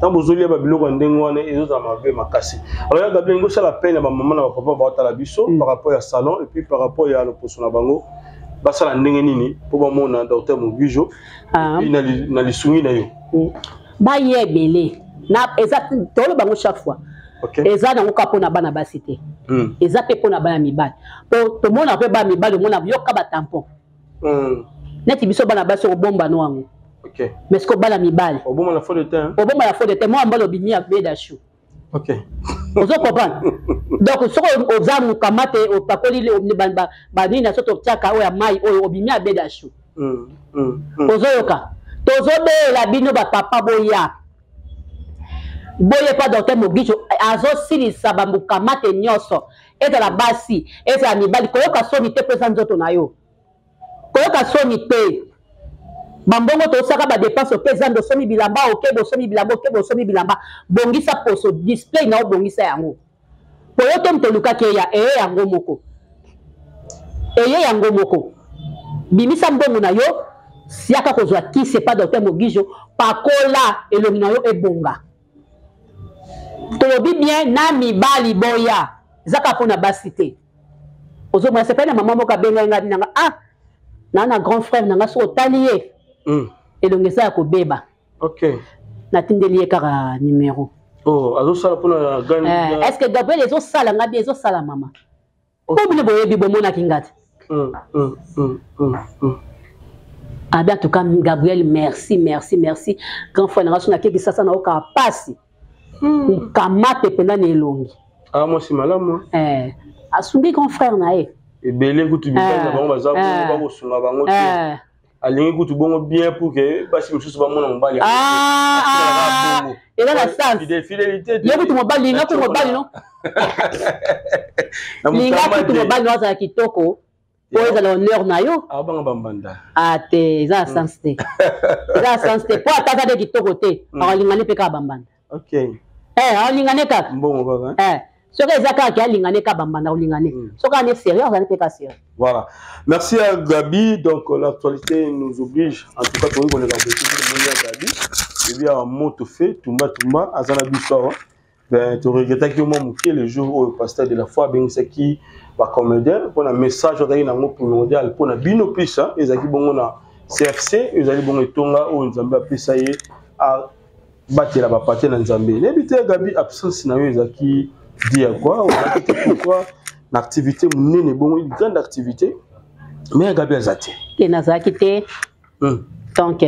tant bozolia ba biloko ndenge wana ezozala mabe makasi alors ya Gabriel ngo sala peine ba maman na ba papa ba tala biso par rapport ya salon et puis par rapport ya loposo na bango basala ndenge nini po ba mona docteur mogijo na lisungi na yo ba yebele na exact tolo bango chaque fois eza nango ka pona bana basité eza pe pona bana mibali po to mona pe ba mibali mona yoka ba tampon neti biso bana basi obomba no wango mais ce que bana mibali obomba la faute de temps obomba la faute de temps moi mbalo bimi abeda chou ozo comprendre donc soko ozamu kamate opakoli le ba nina soto tiaka oya mai oyo obimi abeda chou ozo yoka tozo be la bino ba papa boya boye pas docteur mogijo azo silisa bambuka mate nyoso eza la basi eza la mibali koyoka soni te pesa nzoto na yo koyoka soni te bambongo to saka ba dépense pesa ndo somi bilamba okebo somi bilamba okebo somi bilamba bongisa poso display na bongisa yango poyo to mteluka ke ya yango moko yango moko bimisa mbongo na yo siaka kozwa ki c'est pas docteur mogijo pakola elongi na yo ebonga tolobi bien na mibali boya zaka pona basité ozo moi c'est pas na maman moka benga ngadi nanga na grand frère nanga so talié elongi za ko beba na tindeli kaka numéro azo sala pona gani est-ce que Gabriel ezo sala ngabi ezo sala mama ko bile boye bi bomona kingati en tout cas Gabriel merci grand frère nanga so na keki sasa na oka pasi kamate pena ne longi moi c'est malamu asungi grand frère na e ebele kutu bibana bango baza ba ko sunga bango te alingi kutu bongo bien pour que basi mususu ba mona mbali et là la sens fidélité yo kutu mobali nga kutu mobali no linga kutu mobali no za kitoko po eza l'honneur na yo banga bambanda te za sens te po atata de kitoko te alingane pe ka bambanda alingane kaka mbongo baba soki eza kaka ke alingane ka bambanda olingane soki ane sérieux azali mpe ka sérieux. Voilà, merci à Gabi. Donc l'actualité nous oblige en tout cas pour qu'on ait la Gabi et bien un mot tout fait tumba azana biso ben tu regrettes que moi mukie le jour où le pasteur de la foi ben c'est qui va comédien pour un message dans un mot primordial pour na bino pisa ezaki bongo na CFC ezali bongo tonga o nzambe apesa ye a batela ba parti na nzambe nebite Gabi absence na yo ezaki dit à quoi pourquoi l'activité munene bon une grande activité mais Gabi azati et nazaki te donc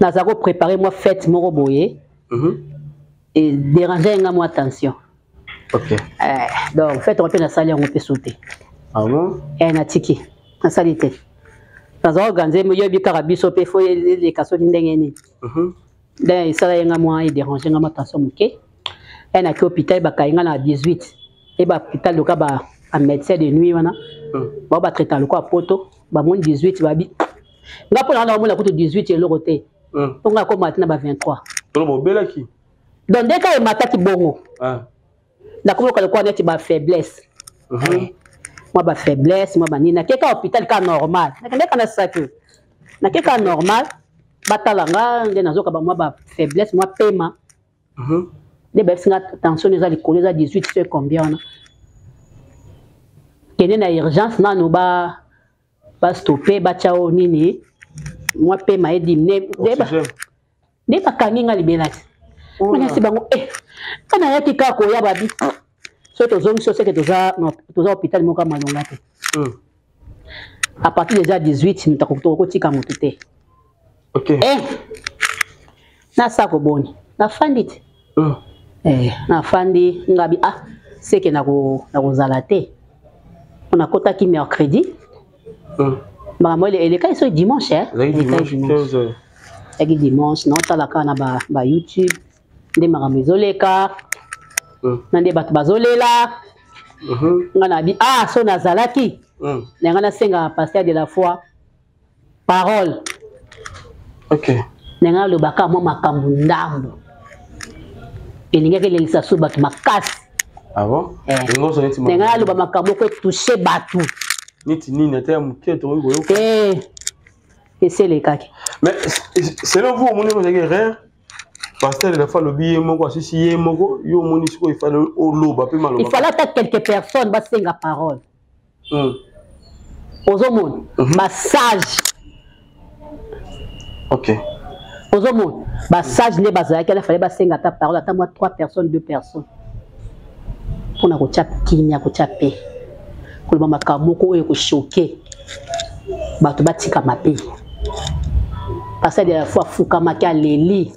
nazako préparer moi fête moko boye et déranger nga moi attention donc fête on peut na salle on peut sauter bon na tiki na salité nazako organiser mo yobi karabiso pe fo les kaso ndenge ni donc ça nga moi et déranger nga attention muke na ki hôpital bakainga na 18 et ba hôpital loka ba a médecin de nuit wana ba traiter loka poto ba mon 18 babi nga pona na mona kutu 18 et l'autre on nga ko matina ba 23 to bo belaki donc dès que mataki bongo na ko ko ko neti ba faiblesse moi ba faiblesse moi ba nina keka hôpital ka normal na kana saki na keka normal batalanga nde nazoka ba moi ba faiblesse moi paiement des personnes attention les alcools les 18 c'est combien on a qu'il y a une urgence na no ba stopper ba chao nini moi paiement et diminuer des ba kanginga libelati on a si bango kana yaki ka ko ya babi so to zone so c'est que toza hôpital moka malonga te à partir déjà 18 mutako ko tika mutute na sako boni na fandite na fandi ngabi c'est que na ko zalate on a kota ki mercredi moi le cas c'est dimanche dimanche non talaka na ba YouTube nde makamizoleka na nde bato bazolela ngana bi so na zalaki Nenga na senga pasteur de la foi parole. OK. Nenga le baka mo makambu ndambo. Elinga ke lelisa so batu makasi. Ah bon? Nenga le ba makambu ko toucher batu. Niti nini ata muke to ngo yo. Et c'est les kaki. Mais selon vous, mon niveau c'est rare. Pasteur de la foi le billet moko si si moko yo moni siko il fallait au loba pe maloba. Il fallait que quelques personnes ba senga parole. Ozomon, massage. OK. Ozomon, massage ne bazaya qu'il fallait ba senga ta parole à moi 3 personnes 2 personnes. Pour na ko tcha kimia ko tcha pe. Ko le makambo ko e ko choquer. Bato batika mape. Pasteur de la foi fuka makia leli.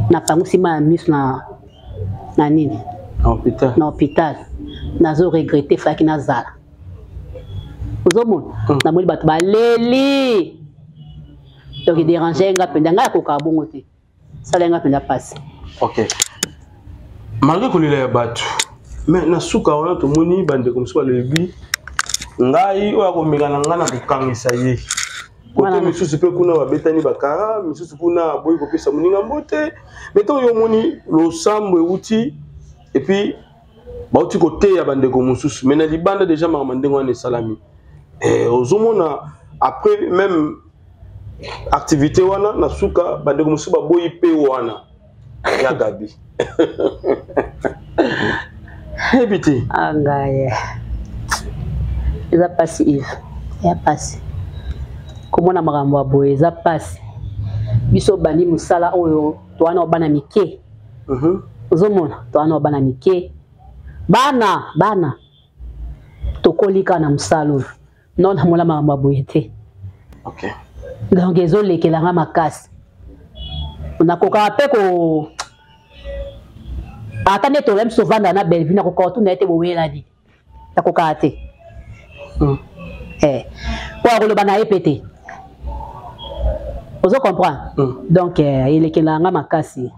Na pangu sima mis na nini? Na hôpital. Nazo regretter faki na zala. Ozomon, na moli bato ba leli. Donc il dérangeait nga penda nga ko ka bongo te. Sala nga penda passe. OK. Malgré que les bato. Mais na suka wana to moni bande comme ça le bi. Ngai oya ko mekana nga na kokangisa ye. Côté misusu pe kuna babetani bakara, misusu kuna boyi ko pesa muninga mbote. Meto yo moni lo sambo euti et puis ba uti côté ya bande ko mususu. Mais na libanda déjà ma mandengo wana salami. Ozomona après même activité wana na suka bande ko mususu ba boyi pe wana. Ya gabi. Habité. Angaye. Il a passé Yves. Il a passé. Comment on a marambo aboye, il a passé. Biso bani musala oyo, to ana obana mike. Ozomona, to ana obana mike. Bana. To kolika na musalo. Non na mola marambo aboye te. OK. Donc ezo lekela nga makasi. On a koka pe ko atane to lem sovanda na Belleville na koka to na ete bowela di. Ta koka ate. Pour le bana répéter. Vous comprenez? Donc il est que là nga makasi.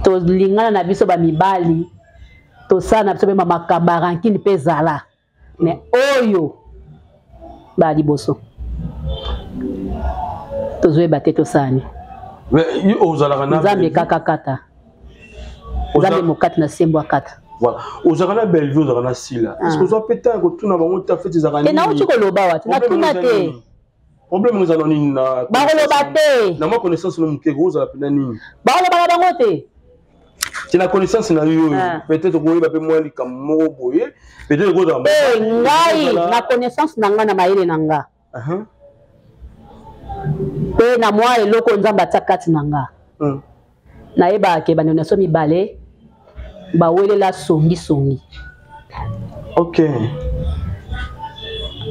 To lingana na biso ba mibali. To sa na biso ba makabarankini pezala. Mais oyo ba liboso. To zoe baté to sani. Mais ozala kana. Nzambe kakakata. Nzambe mokati na sembo akata. Voilà. Aux Arana Belleville, aux Arana Silla. Est-ce que vous avez pété un coup de tout n'avons pas fait des Arana? Et non, tu connais le bas, tu n'as tout noté. Problème nous allons ni na. Barolo baté. Na ma connaissance nous que rose à la peine ni. Barolo baté. Tu la connaissance na yo. Peut-être que vous avez moi li comme mo boye. Peut-être que vous avez. Ngai na connaissance nanga na maile nanga. Pe na moi eloko nzamba takati nanga. Na eba ke bana so mi balé. Ba wele la songi. OK.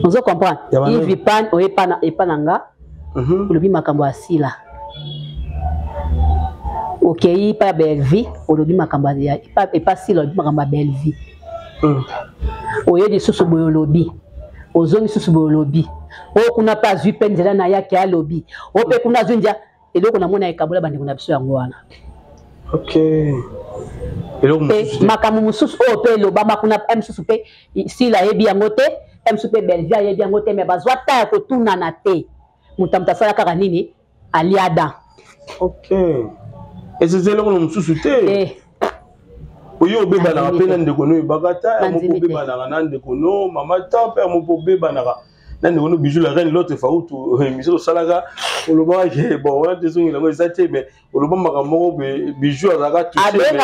On se comprend. Il vit pas o epananga. Olobi makambo asila. OK, il pas belle vie, olobi makambo ya pas sila olobi makambo belle vie. Oye de susu boyo lobi. Ozongi susu boyo lobi. O kuna pas vu pendela na ya ke alobi. O pe kuna zunja eloko na mona ekabola bande kuna biso yango wana. OK. Makamu mususu o pe lo bama kuna msusu pe si la yebi yango te msusu pe Belvia yebi yango te me bazwa ta ko tuna na te mutamta sala kaka nini aliada. OK. Et c'est là qu'on mususu te oyo beba na pena ndeko no bagata mo beba na ndeko no mama ta pe mo beba na nani wono bijou la reine l'autre fa utu misolo salaga oloba ke bon on a des ongi la ngo zate mais oloba makamoko bijou azaka toucher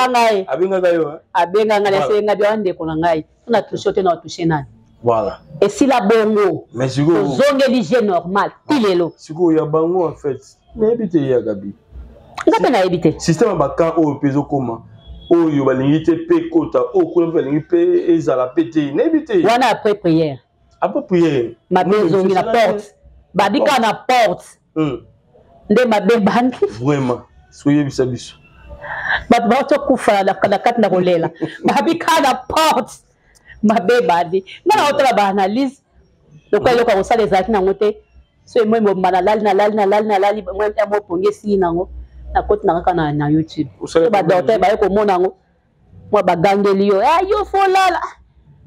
abenga ngayo abenga ngale senga bi ande ko ngai on a touché te na touché nani voilà et si la bongo mais siko zonge l'hygiène normal tilelo siko ya bango en fait mais habité ya gabi ngapa na habité système baka o peso koma oyo balingi te pe kota o ko balingi pe ezala pété na habité wana après prière. Après prière. Ma maison la porte. Babika na porte. Nde mabe bandi. Vraiment. Soyez bisabiso. Bat ba to kufa la kat na kolela. Babika na porte. Mabe bandi. Na otra ba analyse. Donc elle ko sala ezaki na ngote. So moi mo malala na lali moi mo ponge si nango. Na koti na kaka na YouTube. So ba docteur ba ko mona ngo. moi bagangeli yo yo folala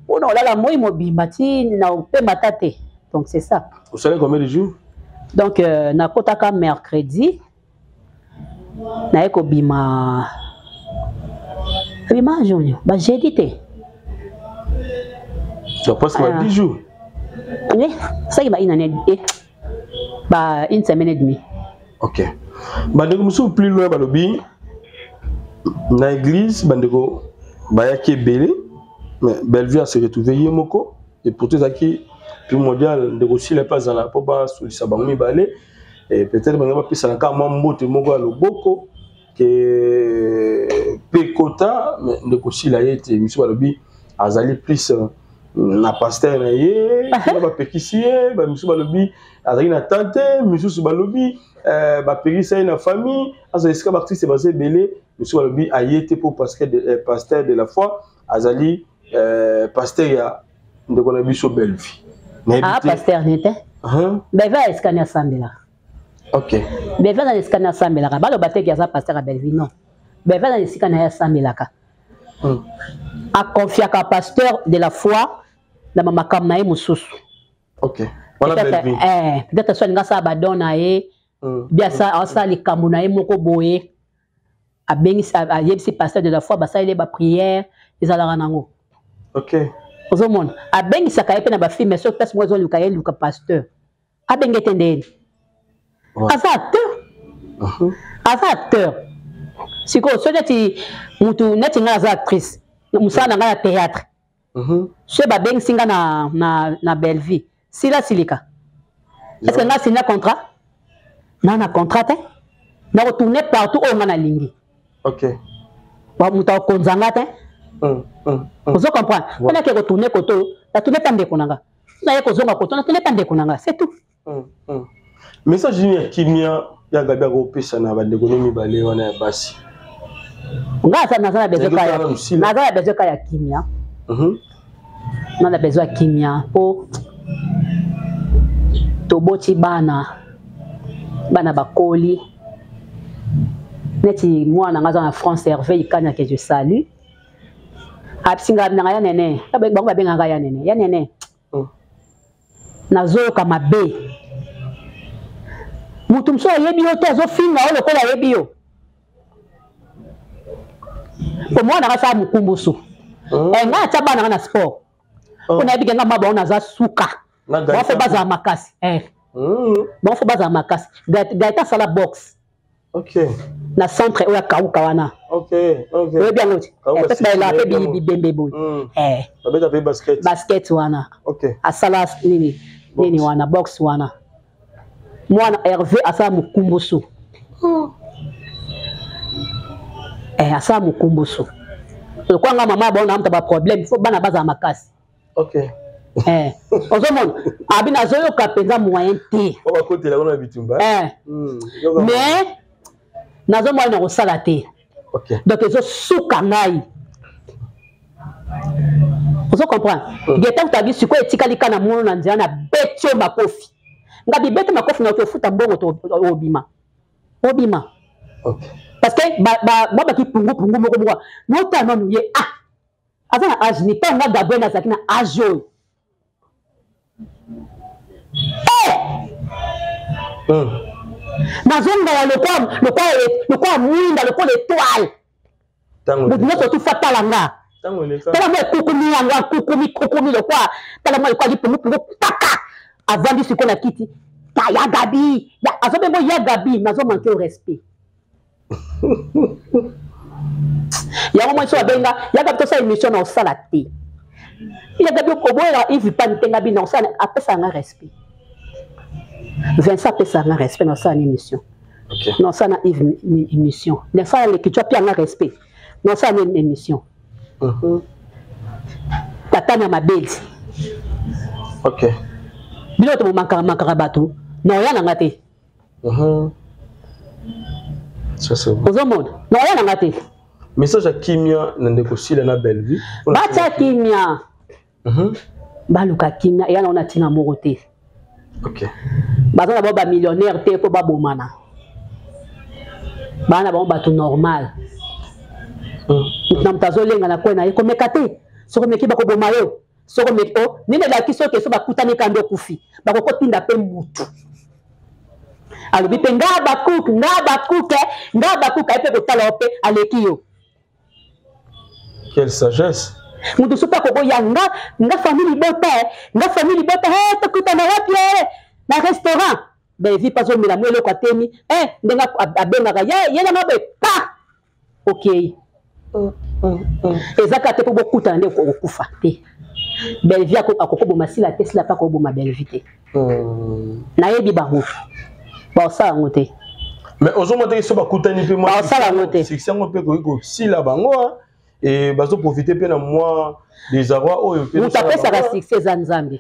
on a la moi mobimba ti na pe matate donc c'est ça. Vous savez combien de jours? Donc na kotaka mercredi na eko bima bima journée ba jeudi te donc presque 10 jours. Oui, ça il va une semaine et demie. OK. Bandeko musu plus loin balobi na église bandeko bayaki belé mais Bellevue a se retrouvé yemoko et pour tout ça qui primordial de aussi les pas dans la poba sur sabangi balé et peut-être banga pas pisa ka mambote moko à loboko que pekota mais de aussi la yete musu balobi azali plus na pasteur na ye ba pekisier ba musu balobi azali na tante musu balobi ba pekisier na famille azali ska baptiste basé belé musu balobi ayete pour pasteur de la foi azali pasteur ya ndeko na biso Bellevue. Ah pasteur n'était Bellevue escania sambela. OK. Bellevue na escania sambela ka balo bateki ya pasteur à Bellevue non. Bellevue na escania sambela ka. A confier ka pasteur de la foi na mama kamna mususu. OK. Voilà Bellevue. Peut-être soit ngasa badona e bien ça en ça les kamuna e moko boye a bengi a yebsi pasteur de la foi ba ça il ba prière ils allera nango. OK. Au monde a bengi ça ka epena ba fille mais sur place moi zo luka luka pasteur a bengi tendeli acteur siko so neti mutu neti nga actrice musana nga théâtre je ba bengi singa na Bellevue sila silika est-ce que nga signé contrat na contrat te na retourner partout au nga na lingi. OK. Wa mutu konzanga te vous comprenez? On a que retourner koto, la tourner pas ndeko nanga. Na yeko zonga koto, na tourner pas ndeko nanga, c'est tout. Message ni kimia ya gabia ko pesa na bandeko no mibale wana ya basi. Nga ça na besoin ya. Na besoin ya kimia. Na besoin ya kimia po toboti bana bakoli. Neti mwana nga na France Hervé ikanya que je salue. Absinga na ya nene bango babenga ya nene ya nene nazo kama be mutu mso yebi yo to zo finga o lokola yebi yo o mwana ka sa mukumbusu nga cha bana na sport ona yebi nga maba ona za suka ba fo baza makasi ba fo baza makasi gaita sala box. OK. Na centre oya kauka wana. OK. Oui bien l'autre. Parce que là pe bimbe boy. Babeta pe basket. Basket wana. OK. Asala nini wana box wana. Mwana Hervé asa mukumbusu. Asa mukumbusu. Kwa nga mama bona mta ba problème, il faut bana baza makasi. OK. Ozomon abina zoyo kapenza moyen te. On va côté là on a bitumba. Mais nazo moi na kosala te. OK. Donc ezo suka ngai. Vous comprenez? Geta utabi siko etikali kana mono na nzia na betio makofi. Ngabi beto makofi na tofuta mbongo to obima. Obima. OK. Parce que ba ki pungu moko moko. Nota non ye Avant na âge ni pas nga d'abord na zakina âge. Nazonga ya le quoi mwinda le quoi l'étoile. Tango. Mais nous surtout fatala nga. Tango le ça. Tala moi kukumi yanga kukumi le quoi. Tala moi quoi pungu taka. Avant de ce qu'on a quitté. Ta ya gabi. Ya azobe mo ya gabi, nazo manquer au respect. Ya moi so abenga, ya gabi to sa émission na salate. Ya gabi ko boya il pas ntenga bi na sa après ça un respect. Vincent peut ça un respect dans sa émission. OK. Non ça na émission. Les fois les que tu as bien un respect. Non ça une émission. Tata na mabeli. OK. Bilo to makara bato. Non ya na ngate. Ça c'est bon. Ozo monde. Non ya na ngate. Message à Kimia na ndeko sila na Bellevue. Bacha Kimia. Baluka Kimia ya na ona tina morote. OK. Bazana ba millionnaire te po ba bomana. Bana ba bato normal. Na mtazo lenga na kwena ko mekate. Soko meki bako bomayo. Soko meko nene la kiso ke so bakutani kando kufi. Bako kotinda pe mutu. Alobi pe nga bakuke epe kotala ope aleki yo. Quelle sagesse. Mutu supa ko boya nga famille bota to kutana wapi na restaurant. Ben vi paso mila mwelo kwa temi ndenga abenga ye na mabe pa. OK. Ezaka te po bokutana nde ko kufa te. Belvia akoko boma sila te sila pa ko boma belvite. Na yebi bango. Ba ça ngote. Mais aujourd'hui so ba kutani pe moi. Ba ça ngote. Succès ngo pe ko sila bango et bazo profiter pe na moi des arrois oyo pe. Vous tapez ça la succès za Nzambe.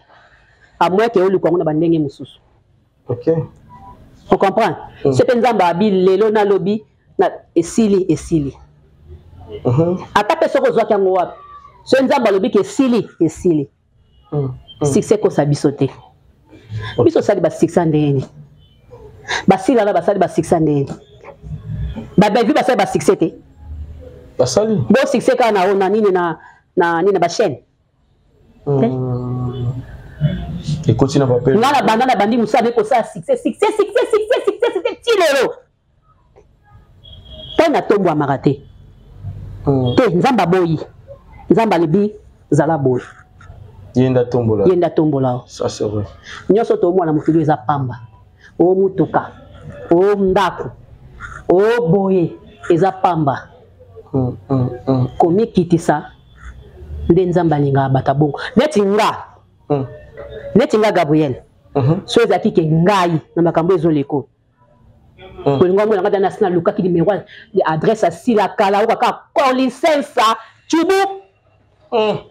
À moins que olu kwango na bandenge mususu. OK. On comprend. C'est Nzambe abi lelo na lobi na esili. Atape soko zwa kyango wapi. So Nzambe lobi ke esili. Succès ko sabisote. Biso sali ba 600 ndeni. Basila la basali ba 600 ndeni. Ba bevi basali ba 600 te. Basali. Bo 600 ka na ona nini na nini ba chaîne. Et continue à payer. Ngala banana bandi musade ko sa 600 tilero. Tena tombo amarate. Te Nzamba boyi. Nzamba libi zala boyi. Yenda tombola. Ça c'est vrai. Nyoso to mwana mutulu eza pamba. O mutuka. O ndako. O boye eza pamba. Komi kitisa nde Nzamba linga bata bongo. Neti nga Gabriel. So ezaki ke ngai na makambo ezoleko. Kolinga mwana ngada na sina luka ki numéro adresse à sila kala o ka ko license chubu.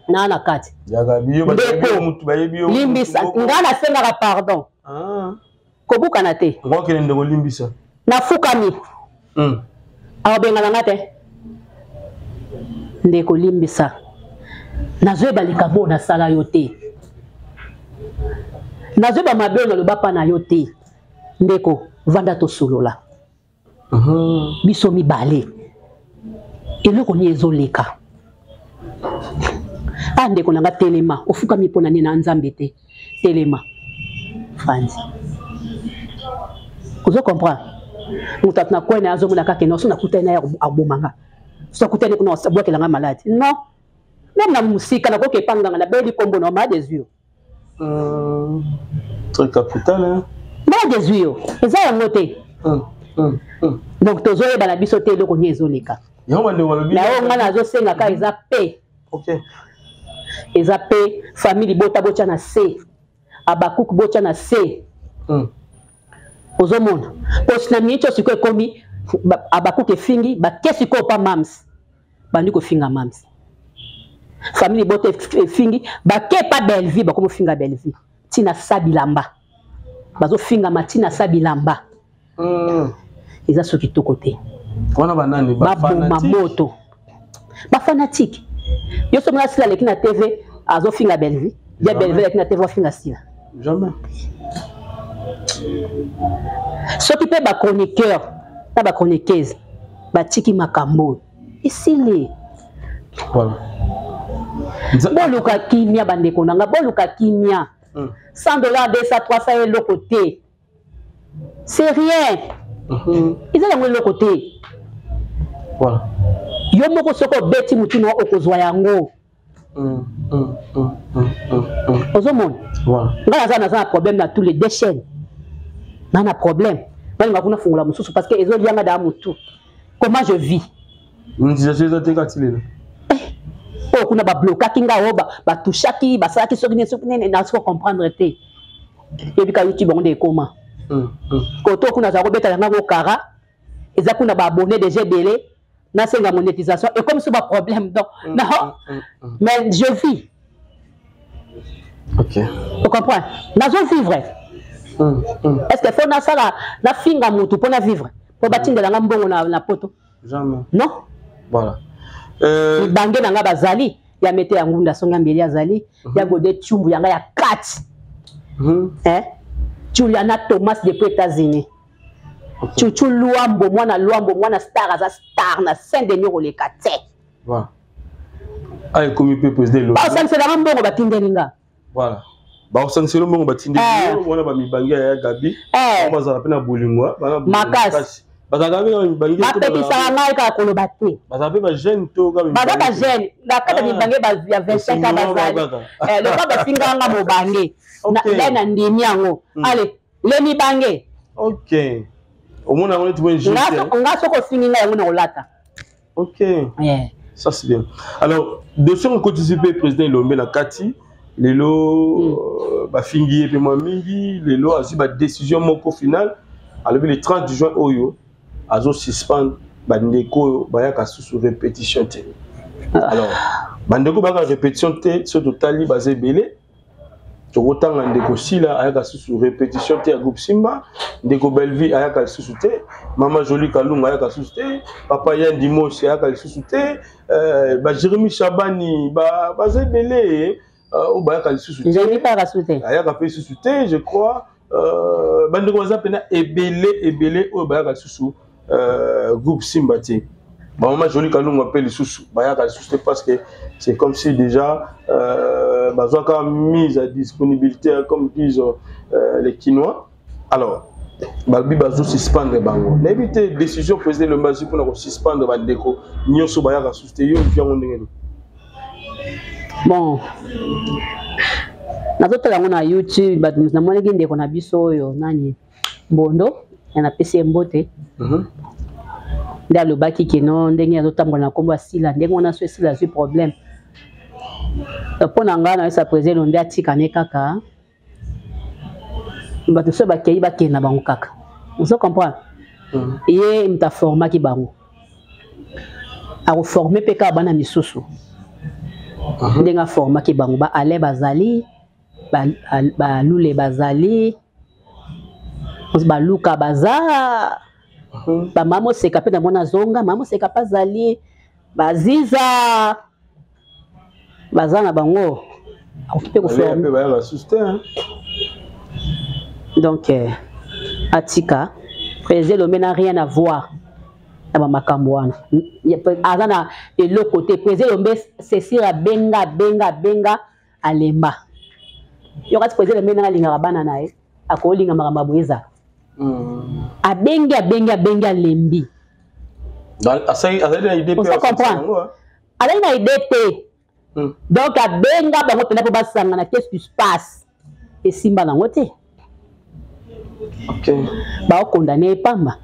Na kati. Yaga biyo mutu bayebiyo. Limbisa ngana senga pardon. Kobuka na te. Ngoko kende ko limbisa. Na fukami. Awa benga ngate. Ndeko limbisa. Nazo balika bona sala yote. Nazo ba mabelo lo bapa na yote. Ndeko vanda to solola. Biso mibale. Eloko ni ezoleka. Ndeko nanga telema ofuka mipona ni na Nzambe te. Telema. Fanzi. Vous comprenez? Nous avons quoi na azo mulaka ke no so na kutana ya abomanga. So kutana kuna sabwa ke langa malade. Non. Même na musika na ko ke panga na beli kombo na ma des yeux. Truc capital hein. Ma des yeux. Eza ya ngote. Donc tozoye bana biso te eloko ni ezoleka. Yo mande walobi. Na o ngana azo senga ka eza pe. OK. Eza pe famille bota bocha na C. Abakuku bocha na C. Ozomona. Posina micho siko ekomi abakuke fingi ba kesiko pa mams. Bandi ko finga mams. Famille bote fingi ba ke pa belvi ba komo finga belvi. Tina sabilamba. Bazo finga matina sabilamba. Eza soki to côté. Wana banani ba fanatique. Ba fanatique. Yo so mona sila lekina TV azo finga belvi. Ya belvi lekina TV finga sila. Jamais. Ceux qui peuvent ba chroniqueur, pas ba chroniqueuse, ba tiki makambo. Ici les. Voilà. Boluka kimia bandeko nanga boluka kimia. 100 $, 200, 300 et le côté. C'est rien. Ils ont le côté. Voilà. Yo moko soko beti mutino okozwa yango. Ozomon. Voilà. Ngala za problème na tous les deux chaînes. Nana problème. Bali ngakuna fungula mususu parce que ezo lianga da mutu. Comment je vis? Nzisa za tekatile. Oh kuna ba bloka kinga oba ba tushaki ba saki soki ne na so comprendre te. Et puis ka YouTube on est comment? Koto kuna za robeta ngako kara. Eza kuna ba abonné déjà belé. Na senga monétisation et comme c'est pas problème donc non mais je vis. OK. Tu comprends? Nazo vivre. Est-ce que faut na sala na finga mutu pour na vivre? Pour batindela nga mbongo na poto? Jamais. Non? Voilà. Bange nanga bazali ya mete ya ngunda songa mbeli azali ya gode chumbu yanga ya 4. Juliana Thomas depuis États-Unis. Chuchu Luambo mwana star aza star na Saint-Denis oleka te. Voilà. Ah, comme président ba sanctionner ba mbongo batindelinga voilà ba sanctionner mbongo batindelinga wana ba mibangia ya Gabi ba za pena bolingwa ba makas ba za Gabi ba mibangia ba pekisa ngai ka koloba te ba za pe ba jeune to ka ba za ba jeune la kata mibangia ba ya 25 ans bazali le ba basinganga mobange na ndimi yango allez le mibange OK au moins on est bon jeune nga soko singinga yango na olata OK ça c'est bien. Alors, de ce qu'on continue président Lombe na Kati, lelo ba fingi et moi mingi, lelo a eu ba décision moko final. Alors le 30 juin oyo, azo suspend bandeko ba ya kasu sur répétition té. Alors, bandeko ba répétition té ce total basé belé. Tokotanga ndeko sila aya kasu sur répétition té à groupe Simba, ndeko Belvi aya kasu sur té, Mama Jolie Kalunga aya kasu sur té, Papa Yann Dimos aya kasu sur té. Jérémy Chabani basé belé au baya kasu sur té. Jérémy pas rasouté. Aya kasu sur té, je crois. Bandeko baza pena ebelé au baya kasu sur groupe Simba té. Maman Jolie Kalunga appelle sous baya kasu sur té parce que c'est comme si déjà bazoka mise à disponibilité comme disent les Quinois. Alors balbi bazo suspendre bango na éviter décision président le Mbazi pour suspendre bandeko nyoso baya ka susté yo vient ndengeni bon nazotala ngona YouTube but na mwana ngende ko na biso oyo nani Mbondo na pese mbote nda lo baki kino ndenge azotambola na kombo asila ndenge ona so sila su problème pona ngana sa président ndia tika ne kaka bato so bakei bakena bango kaka vous comprenez ye mta forma ki bango a reformer peka bana misusu ndenga forma ki bango ba ale bazali ba lule bazali ba luka baza ba mamo seka pe na mona zonga mamo seka bazali baziza bazana bango occupé ko faire pe ba suster. Donc, Atika, président Lomé n'a rien à voir avec Makambouana. Azana de l'autre côté, président Lomé c'est si la benga à l'emba. Il y aura président Lomé n'a linga banana à kolinga maramaboueza. A benga lembi. Ça a idée. On se comprend. Elle a une idée. Donc, a benga bango tena pour basangana qu'est-ce qui se passe? Et Simba na ngote. OK. Ba condamné pamba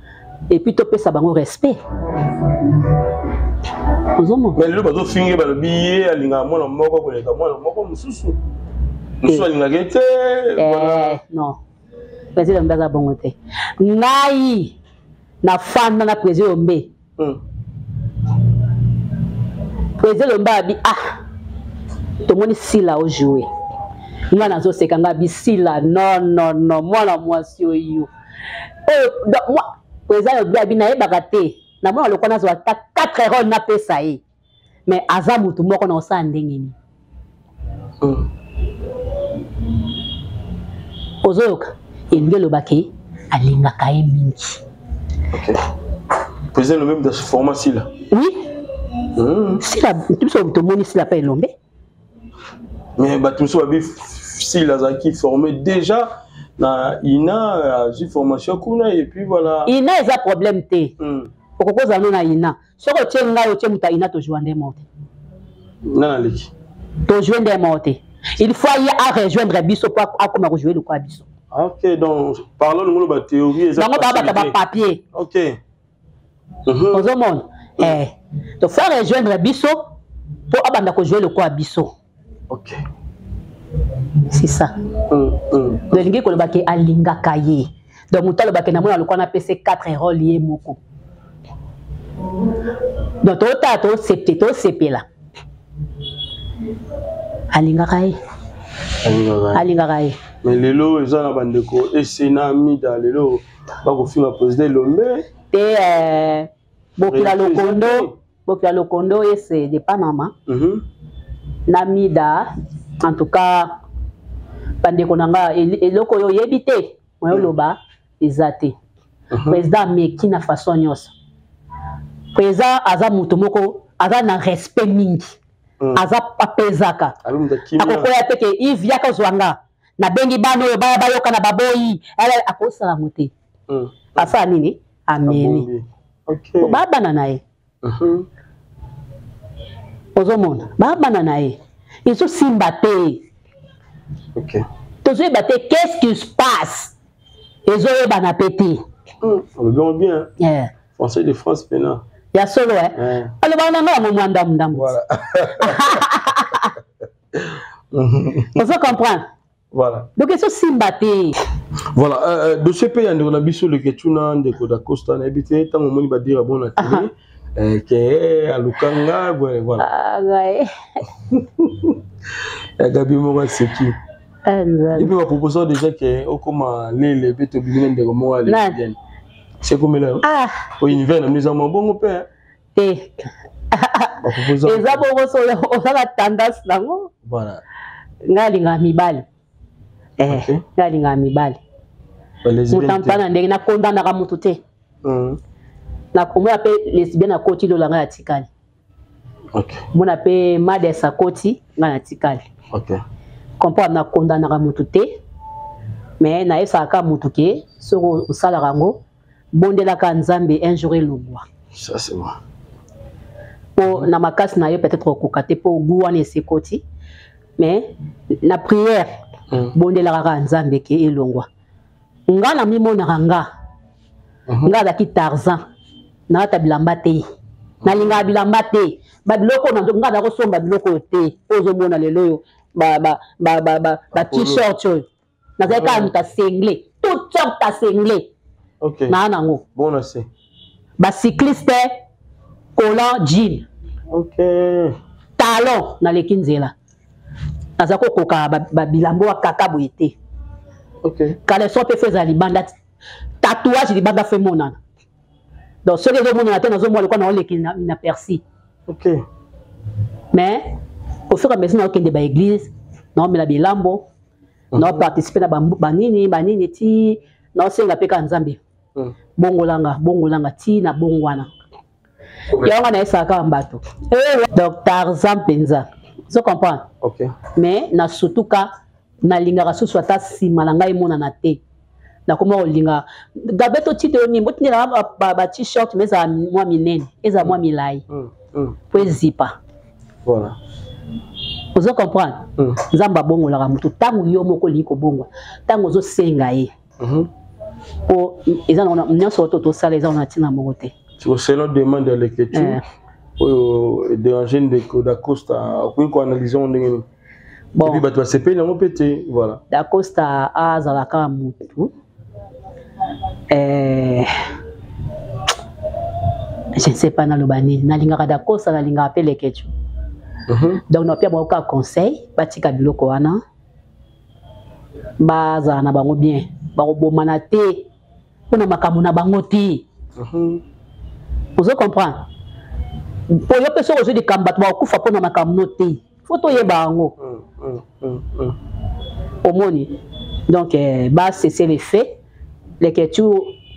et puis to pesa bango respect. Mais le bazo fingi ba biye alinga mona moko ko leka mona moko mususu. Mususu alinga gete voilà. Non. Président Mbaza bongo te. Ngai na fanda na président Mbe. Président Mba bi to moni sila au jouer. Nga nazo sekanga bisila non mwana mwasi oyo moi président bi na yebaka te na mwana lokona zo ta 4 erreurs na pesa ye mais aza mutu moko na osa ndenge ni ozoyoka engelo baki alingaka ye mingi. OK. Président le même dans ce format sila. Oui. Sila tu so to moni sila pa elombe. Mais batumso babi si la zaki formé déjà na ina j'ai formation kuna et puis voilà ina eza problème te okokoza no na ina soko tchenga yo tchemuta ina to joindre monte na leki to joindre monte il faut y à rejoindre biso pour akoma ko jouer le quoi biso. OK, donc parlons de la théorie et ça ba papier. OK. Ozo monde to faire rejoindre biso pour abanda ko jouer le quoi biso. OK. C'est ça. Donc lingi ko lobaki alinga kaye. Donc mutalo baki na mona lokwa na PC 4 erreurs lié moko. Donc to CP là. Alinga kaye. Alinga kaye. Mais lelo ezana bandeko et sénat mida lelo ba ko finga président Lomé et Bokila Lokondo et c'est de Panama. Namida en tout cas bandeko nanga eloko yo yebite moyo loba ezate président meki na façon nyos président aza mutu moko aza na respect mingi aza apezaka akokoya te ke Yves yaka zwanga na bengi bano oyo baya bayoka na baboyi akosala mote asala nini ameli babana na ye ozomona babana na ye ezosimba te tozoyeba te qu'est-ce qui se passe ezoyebana pe te bien Français de France maintenant ya solo aloba nanga yango mwa ndambu ozo comprendre voilà donc ezosimba te voilà dossier pe ya ndeko na biso Leketuna ndeko da Costa na yebi te ntango omoni badira bon na télé que alukanga voilà Gabi moko seki et puis va proposer déjà que okoma lele beto bimene ndeko moko ale bien c'est comme là o univers na mise en bongo pe te eza bongo solo osala tendance nango voilà ngalinga mibali ngalinga mibali mutampana ndenge na kondana ka mutu te na komona pe lesbienne akoti lolanga ya tikali mona pe madesa koti nga na tikali comprendre na kondana ka mutu te mais na esa ka mutu ke soko osala rango bondela ka nzambe un jour elongwa ça c'est moi po na makasi na yo peut-être okokate po guwana esekoti mais na prière bondela ka nzambe ke elongwa nga na mimona nga nga da ki Tarzan na ta bilamba te na linga bilamba te ba biloko na nga da ko somba biloko te ozo mona lelo yo ba t-shirt yo na za ka muta single tout sorte ta single na nango bon c'est ba cycliste collant jean talon na lekinzela na za ko koka ba bilambo wa kaka boyete kale so pe feza libanda tatouage libanda fait monana donc ce que je monana te nazo moi le quoi na oleki na persi mais au fur et à mesure na okende ba église na omela bilambo na participer na banini ti na osenga pe ka nzambe bongolanga ti na bongwana yango na esaka mbato donc Tarzan penza vous comprenez mais na surtout ka na linga susu ata sima na ngai mona na te na koma olinga gabeto tite oni mbotini na ba t-shirt mais za moi minene eza moi milai po zipa voilà vous comprenez nzamba bongola ka mutu tangu yo moko liko bongwa tangu zo senga ye po eza na nyonso to sala eza na tina moko te selon demande de l'écriture de Angèle de Costa pour qu'on analyse ndenge bon, et puis bah, c'est pas une pété, voilà. Da Costa a zalaka mutu. Je ne sais pas na lobani. Na linga da Costa na linga appelle Leketuna. Donc na pia boka conseil, batika biloko wana. Baza na bango bien. Ba robomana te. Pona makambo na bango te. Vous comprenez? Pour yo peso ko de combat ba kufa pona makambo te. Photo yeba ngo. Omoni. Donc bah c'est les faits. Les que tu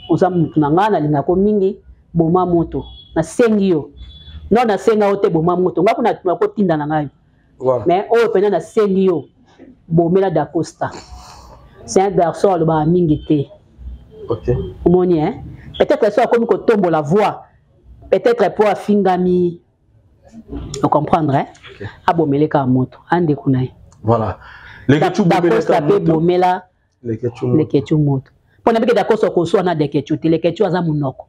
osam tunanga na linga ko mingi boma moto na sengio. Non na senga ote boma moto. Ngako na tunako tinda na ngai. Mais o pena na sengio bomela da Costa. C'est un garçon le ba mingi te. Omoni hein. Peut-être ça comme ko tombo la voix. Peut-être pour afingami. Vous comprendrez? Abomele ka moto ande kunai. Voilà. Les ketu bomela les ketu moto. Pona beke d'accord so ko so na de ketu te les ketu aza munoko.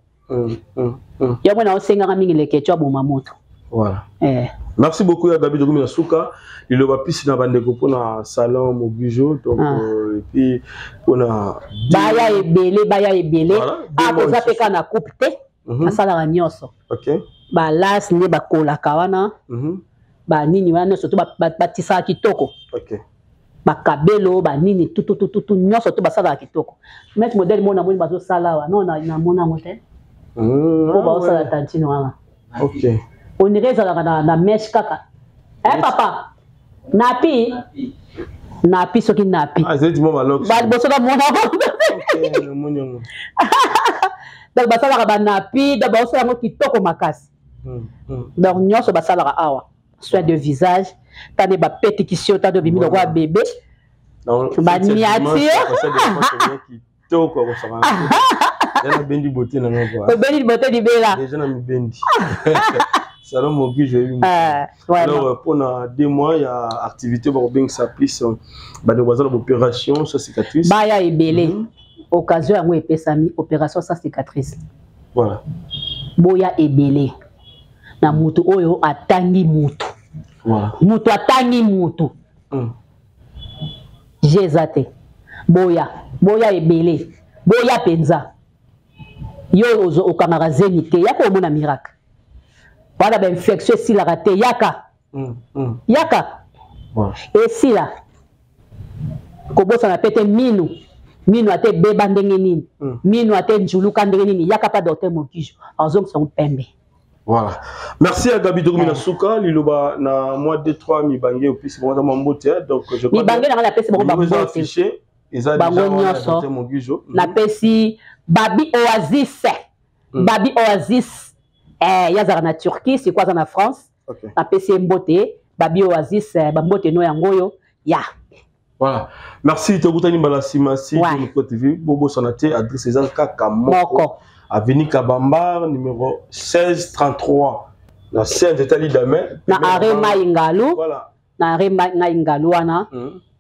Ya mwana osenga mingi les ketu aboma moto. Voilà. Merci beaucoup à Gabi Dogumi Nasuka. Il va pisser dans bande pour na salon mo bijou donc et puis on a baya ebele a ko zapeka na coupe te na sala ga nyoso. OK. Ba las ne ba kola kawana ba nini wana surtout ba tisa kitoko ba kabelo ba nini tutu nyoso to ba sala kitoko met modèle mona moni ba zo sala wa non na mona modèle ko ba sala tantino wana OK on irait na mesh kaka papa napi soki napi c'est du moment là ba boso ka mona OK monyo donc ba sala ba napi da ba sala ngo kitoko makasi Donc nyonso basalaka awa soin de visage tane ba pétition tane bimi le roi bébé ba miniature bendi beauté na ngoko bendi beauté di bela déjà na mi bendi salon mogi j'ai eu alors pendant 2 mois il y a activité pour bien que ça puisse ba de voisin opération sur cicatrice ba ya ebelé occasion yango epesami opération sans cicatrice voilà boya ebelé na mutu oyo atangi mutu voilà mutu atangi mutu jezate boya ebelé boya penza yo ozo okamara zenité yako mona miracle voilà ba infection si la raté yaka yaka et si la kobosa na pete minu ate beba ndenge nini minu ate njuluka ndenge nini yaka pa docteur Mokijo azong son pembe. Voilà. Merci à Gabi Dormina Souka, Liloba na mois de 3 mi bangé au plus moi dans mon beauté donc je crois. Mi bangé na la pesi bon ba affiché ils a déjà docteur Mokijo. Na pesi Babi Oasis. Babi Oasis yazara na Turquie, c'est quoi ça en France? Na pesi mbote Babi Oasis ba mbote no yangoyo ya. Voilà. Merci Togutani Balasima si de TV Bobo Sonaté adresse Ezal Kakamoko. Avenue Kabambar, numéro 1633. La scène d'Italie d'Amé. Na Arema Ingalou. Voilà. Na Arema Ingalou, wana.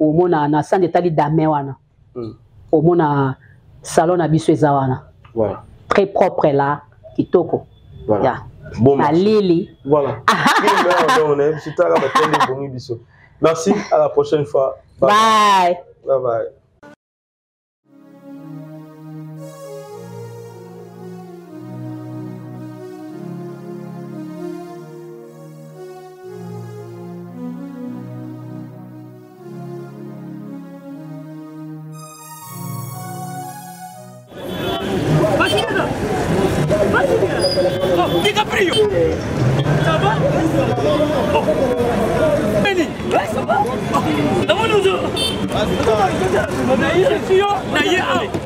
Au mona na scène d'Italie d'Amé, wana. Au mona salon à Bissouza, wana. Voilà. Très propre là, kitoko. Voilà. Bon. Na Lili. Voilà. Merci, à la prochaine fois. Bye. Bye bye. DiCaprio, ça va? Benny, ça va?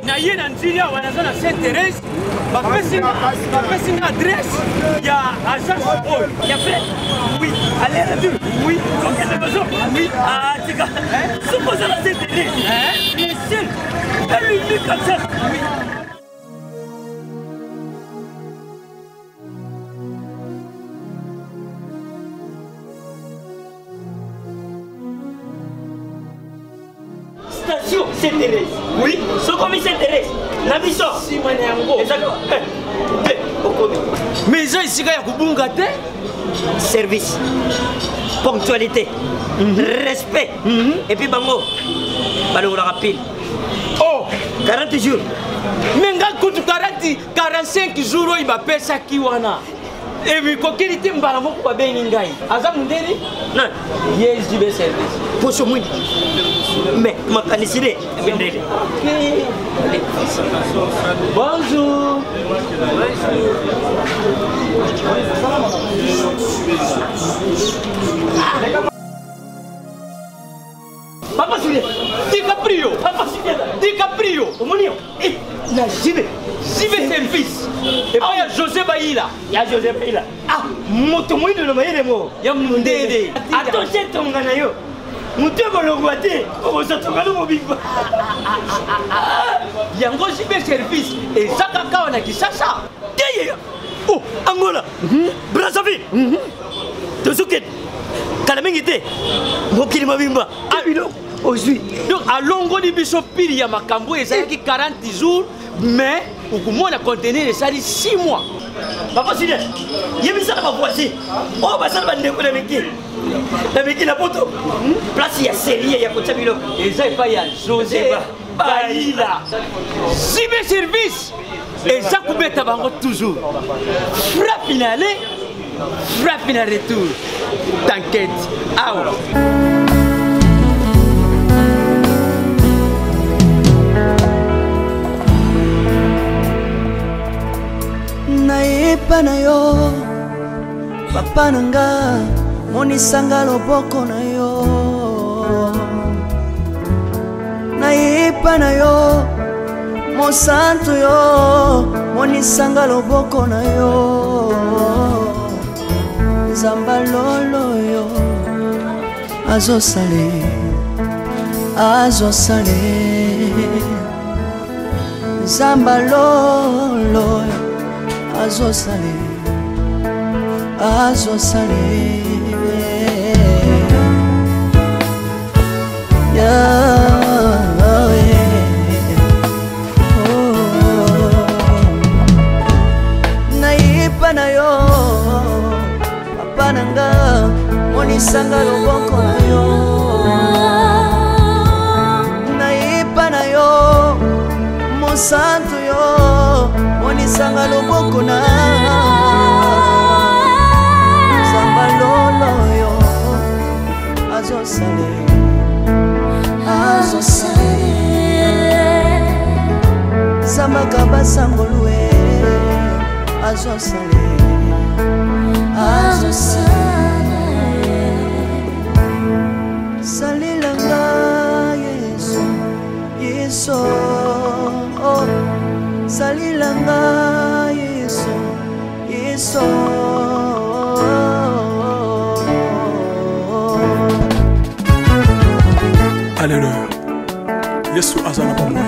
naye na nzili awa naza na Sainte-Thérèse bapesi nga adresse ya agence oyo ya fait oui allez retour oui okende bazo oui tika sokoza na Sainte-Thérèse les seuls l'unique comme ça oui. Sainte-Thérèse. Oui, ce commis Sainte-Thérèse. La mission. Si, mais ils ont ici service, ponctualité, respect. Et puis bango, balo la rapide. Oh, 40 jours. Mais nga kutu 45 jours il va payer ça kiwana. Et puis quand il était mbala moko ba bengi ngai. Aza mundeni? Non. Yes, du service. Pour ce moment. Mais ma canicine bendele. Bonjour. Papa Julien, DiCaprio. Papa Julien, DiCaprio. Omonio. Eh, na jibe service. Et puis il y a José Baïla. Il y a José Baïla. Ah, moto mwindo na mayele mo. Ya mundede. Attention tonga na yo. Moto bolongwate, o sotonga no mobimba. Yango jibe service et Zakaka wana kisasa. Yeye. Oh, Angola. Brazzaville. Tozuket. Kalamengite. Mokili mobimba. Abilo. Aujourd'hui. Donc à longo di biso pili ya makambo ezaki 40 jours mais okumona contenir esali 6 mois. Papa Julien, yebisa na voici. Oh basala bandeko na meki. Na meki la poto. Place ya série ya kotia bilo. Eza pa ya José Baïla. Jibe service. Eza kubeta bango toujours. Frappe finale. Frappe finale retour. T'inquiète. Out. Nayepa na yo papa nanga monisanga loboko na yo nayepa na yo mosantu yo monisanga loboko na yo Zamba lolo yo Azo sale Azo sale Zamba lolo Azo sale Azo sale Naipa na yo Papa nanga Monisanga loboko na yo Naipa na yo Monsanto yo Monisanga loboko na Zamba lolo yo Azo sale Azo sale Zamba kaba sangolwe Azo sale Azo sale Salilanga Yesu Yesu Salilanga Yesu Yesu Alléluia. Yesu azana ba moi.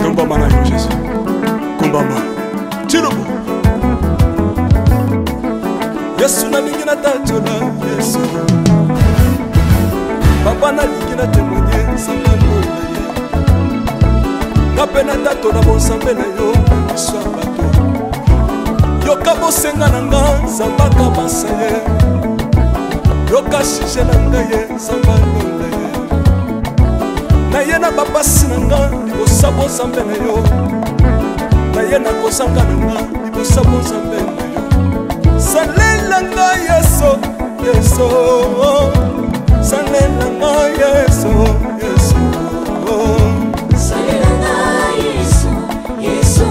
Komba mana yo Jésus. Kombamba. Tirobo. Yesu na lingina tachola Yesu. Papa na lingina témoigner sangalo na ye. Napena tato na bonsambe na yo biso bato. Yoka bosenga na nga zambaka basaye. Yoka shije na nga ye sangalo na ye. Na ye na bapasi na nga libosabo zambe na yo. Na ye na kozanga na nga libosabo zambe na yo. Salela nga Yesu, Yesu. Salela nga Yesu, Yesu. Salela nga Yesu, Yesu.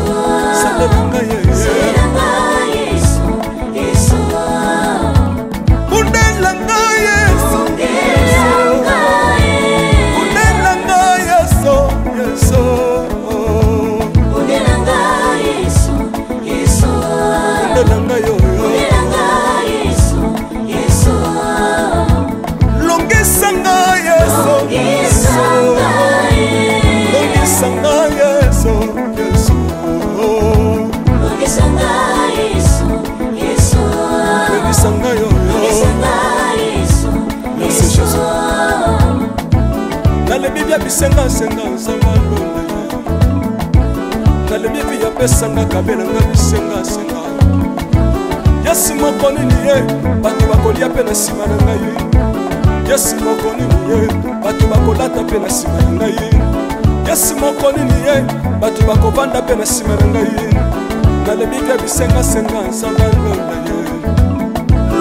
Salela nga Yesu, Yesu. Undela nga Yesu, Undela nga Yesu, Yesu. Undela nga Yesu, Yesu. Undela nga yo. Longisanga Yesu, Yesu. Longisanga Yesu, Yesu. Longisanga Yesu, Yesu. Longisanga yo. Longisanga Yesu, Merci Jésus. Dans le Bible bisenga senga sanga lole. Dans le Bible ya pesanga kabela nga bisenga senga. Yesu mokoni ni ye, batu bakolia pe na sima na ngai. Yesu mokoni ni ye, batu bakolata pe na sima na ngai. Yesu mokoni ni ye, batu bakovanda pe na sima na ngai. Dans le Bible bisenga senga sanga lole ye.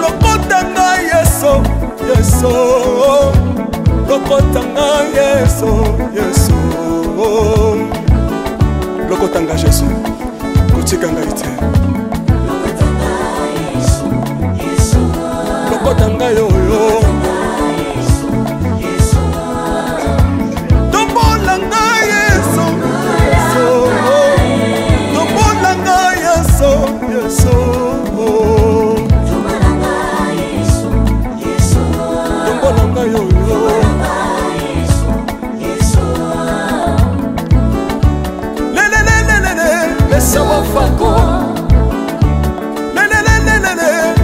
Lokota nga Yesu, Yesu. Lokota nga Yesu, Yesu. Lokota nga Jésus, kotika nga ite. Lokota nga yo yo. Tombola nga Yesu, Yesu. Tombola nga Yesu, Yesu. Tombola nga yo yo. Mesa wafako.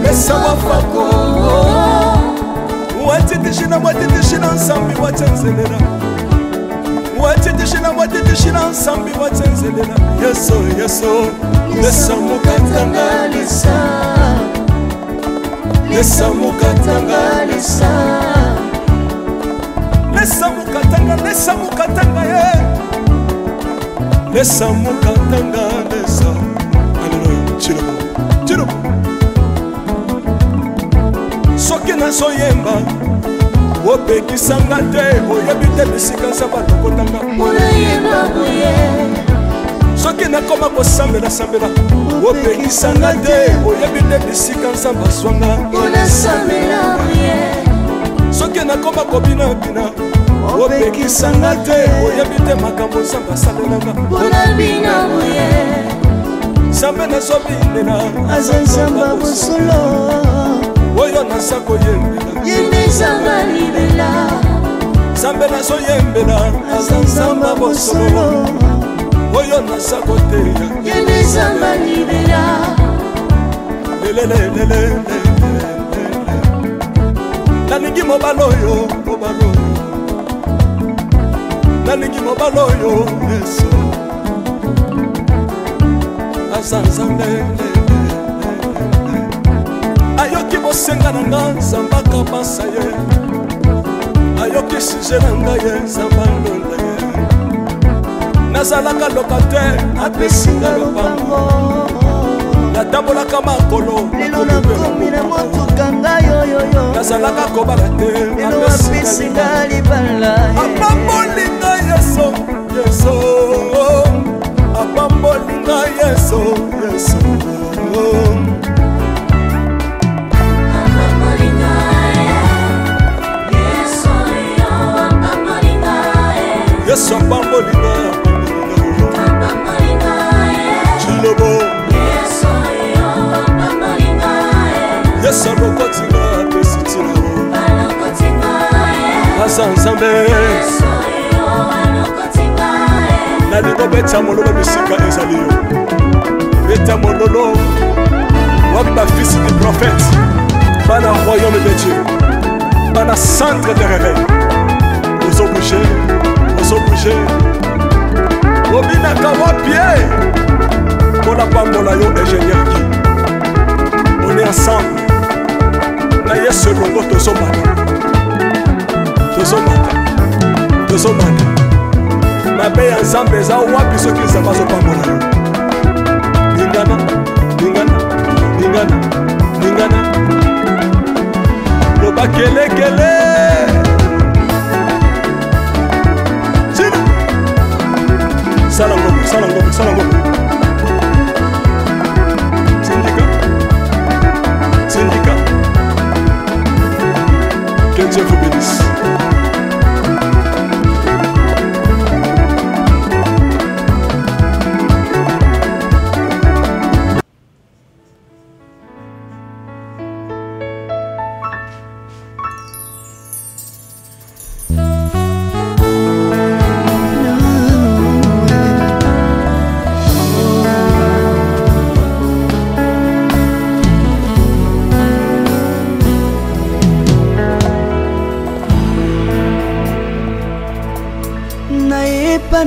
Mesa wafako. Watitishina nsambi watenzelela. Watitishina nsambi watenzelela. Yesu, Yesu. Mesa mukatanga lisa. Mesa mukatanga lisa. Mesa mukatanga ye. Mesa mukatanga lisa. Alléluia. Chirobo. Soki nazoyemba opekisanga te oyebi te bisika nzambe alokotanga. Soki nakoma kosambela opekisanga te oyebi te bisika nzambe aswanga. Soki nakoma kobinabina opekisanga te oyebi te makambo nzambe asalelanga. Nzambe nazobinela Azanzamba bosolo oyo nasako yembela yembezanga libela Zambe naso yembela azanzamba bosolo oyo nasako teya yembezanga libela lelelelele nalingi mobalo oyo nalingi mobalo oyo Yesu azanzambe ayoki bosenga na nga nzambaka basa ye ayoki suje na nga ye nzamba londa ye nazalaka lokatere apesinga lopango natambolaka makolo lelo nakomi na motuka ngai yoyoyo nazalaka kobala te lelo apesinga libala apambolinga Yesu Yesu apambolinga Yesu Yesu Yesu apambolinga Chilobo Yesu arokotinga apesitina Azanzambe nalingo beta mololo bisika ezali yo beta mololo wabi bafisi des prophètes bana royaume de Dieu bana centre de réveil aux obligés obinaka wapie mpona pambola yo ingénieur ki on est ensemble na Yesu elongo tozomata mabe ya Nzambe eza wapi soki Nzambe azopambola yo lingana loba kelekele Sala ngombe. Syndicat. Que Dieu vous bénisse.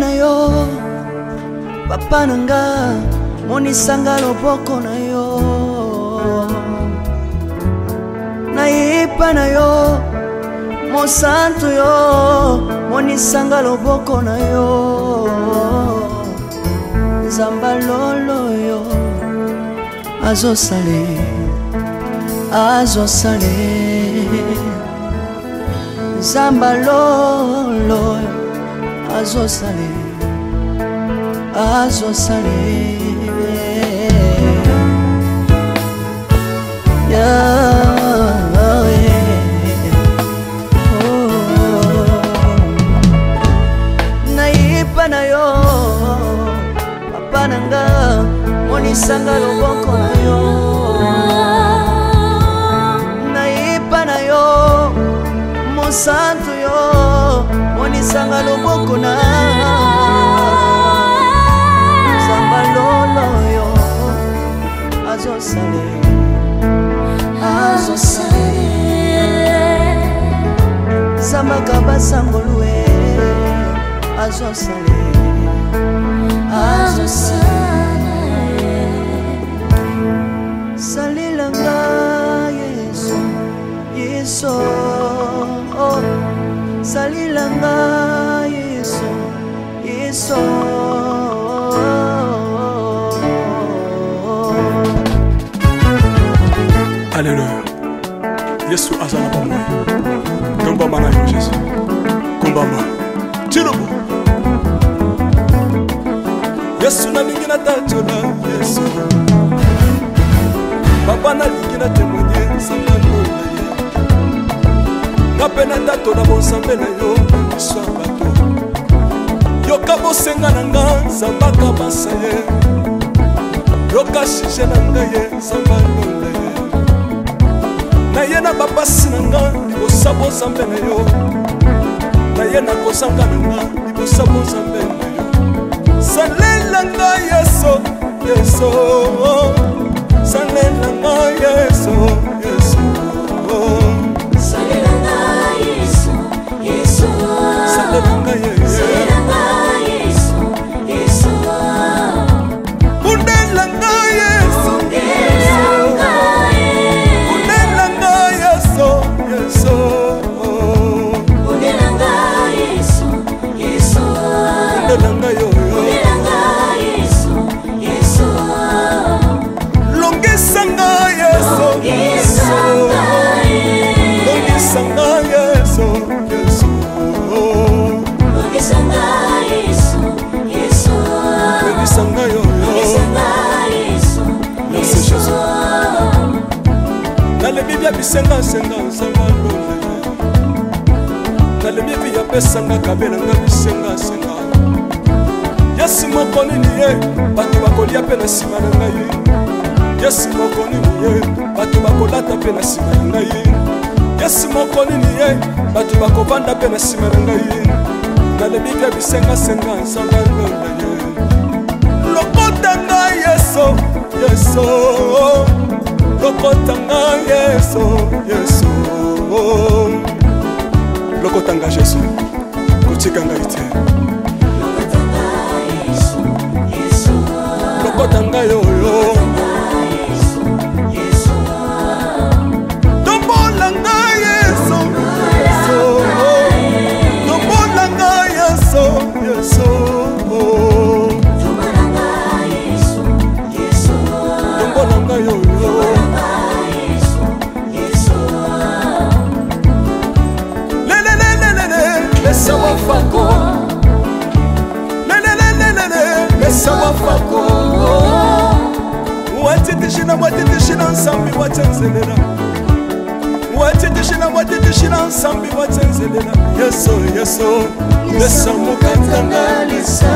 na yo papa nanga monisanga loboko na yo naipa na yo mosantu yo monisanga loboko na yo nzamba lolo yo azosale nzamba lolo azosale naipa na yo papa nanga monisanga loboko na yo naipa na yo mosantu yo monisanga loboko na nzamba lolo yo azosale nzamba kabasangolue azosale salilanga yesu yesu salilanga yesu yesu Alléluia. Yesu azala bomoi. Kombama na yo Jésus. Kombama. Chilobo. Yesu na lingi na tatola Yesu. Papa na lingi na témoigner sangalo na ye. Ngapena tatola bonsambe na yo iswa bato. Yoka bosenga na nga zambaka basaye. Yoka shishe na nga ye sangalo na ye. Na bozambe na yo naye nakosanga nanga libosa bozambe na yo salela nga yeso yeso salela nga yeso yeso salela nga yeso yeso salela nga yeso yeso undela nga yeso undela nga yeso yeso undela nga yeso yeso undela nga yo undela nga yeso yeso longisa nga yeso yeso longisa nga yeso yeso longisa nga yeso yeso longisa nga yo longisa nga yeso yeso nalebi bya bisengasenga nsanga lole nalebi bya pesanga kabela nga bisengasenga yesu moko nini ye bato bakolia mpe na nsima na ngai yesu moko nini ye bato bakolata mpe na nsima na ngai yesu moko nini ye bato bakovanda mpe na nsima na ngai nalebi bya bisengasenga nsanga lole ye lokota nga yeso yeso lokotanga yeso yeso lokotanga jesu kotikanga ite lokotanga yoyo tombolanga yeso yeso tombolanga yeso yeso tombolanga yoyo Lesa wafako Lesa wafako Watitishina nsambi watenzelela Watitishina nsambi watenzelela Yeso yeso Lesa mukatanga lisa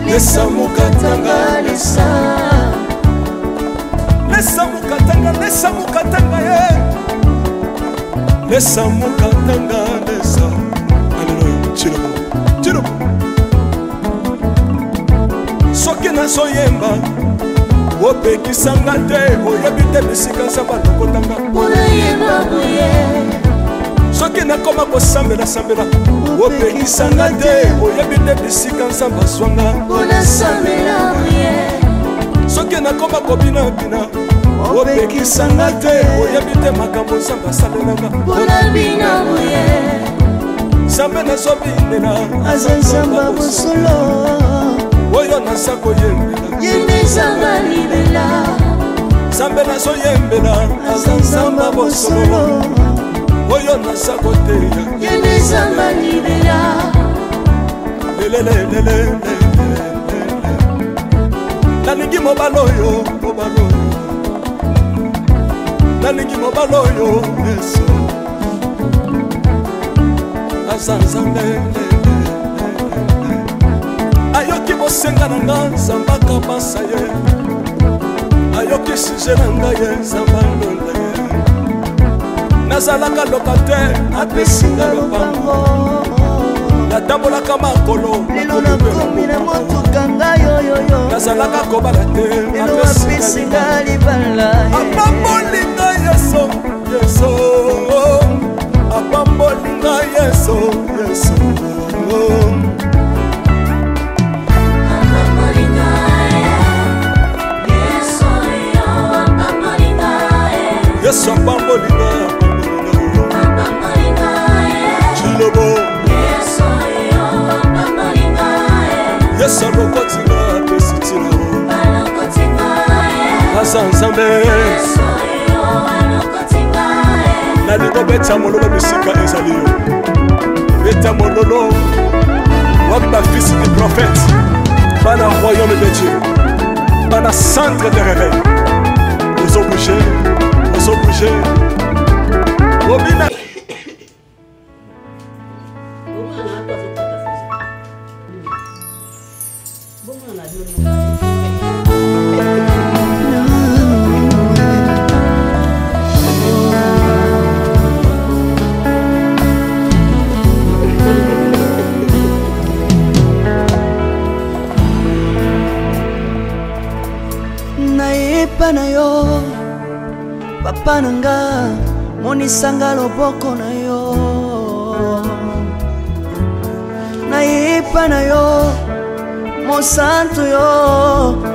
Lesa mukatanga lisa Lesa mukatanga ye Lesa mukatanga lesa Alléluia Chilobo Soki nazoyemba opekisanga te oyebi te bisika nzambe alokotanga unayemba buye soki nakoma kosambela opekisanga te oyebi te bisika nzambe azwanga unasambela buye soki nakoma kobinabina opekisanga te oyebi te makambo nzambe asalelanga unabina buye nzambe nazobinela aza nzamba bosolo oyo naza koyembela yende nzamba libela nzambe nazoyembela aza nzamba bosolo oyo naza koteya yende nzamba libela lelelelelele nalingi mobala oyo nalingi mobala oyo yesu aza nzambe ayoki bosenga na nga nzamba kabasa ye ayoki suje na ngai ye nzamba ndonda ye nazalaka lokater apesinga lopango natambolaka makolo lelo nakomi na motuka ngai oyoyo nazalaka kobala te lelo apesinga libala apambolinga yeso yeso apambolinga yeso yeso Yesu apambolinga Chilobo Yesu alokotinga pesitila Aza nzambe nalingo beta mololo bisika ezali yo beta mololo waba fils du prophète bana royaume de Dieu bana centre de réveil ozo bouger Obina epa na yo papa nanga monisanga loboko na yo na epa na yo mosantu yo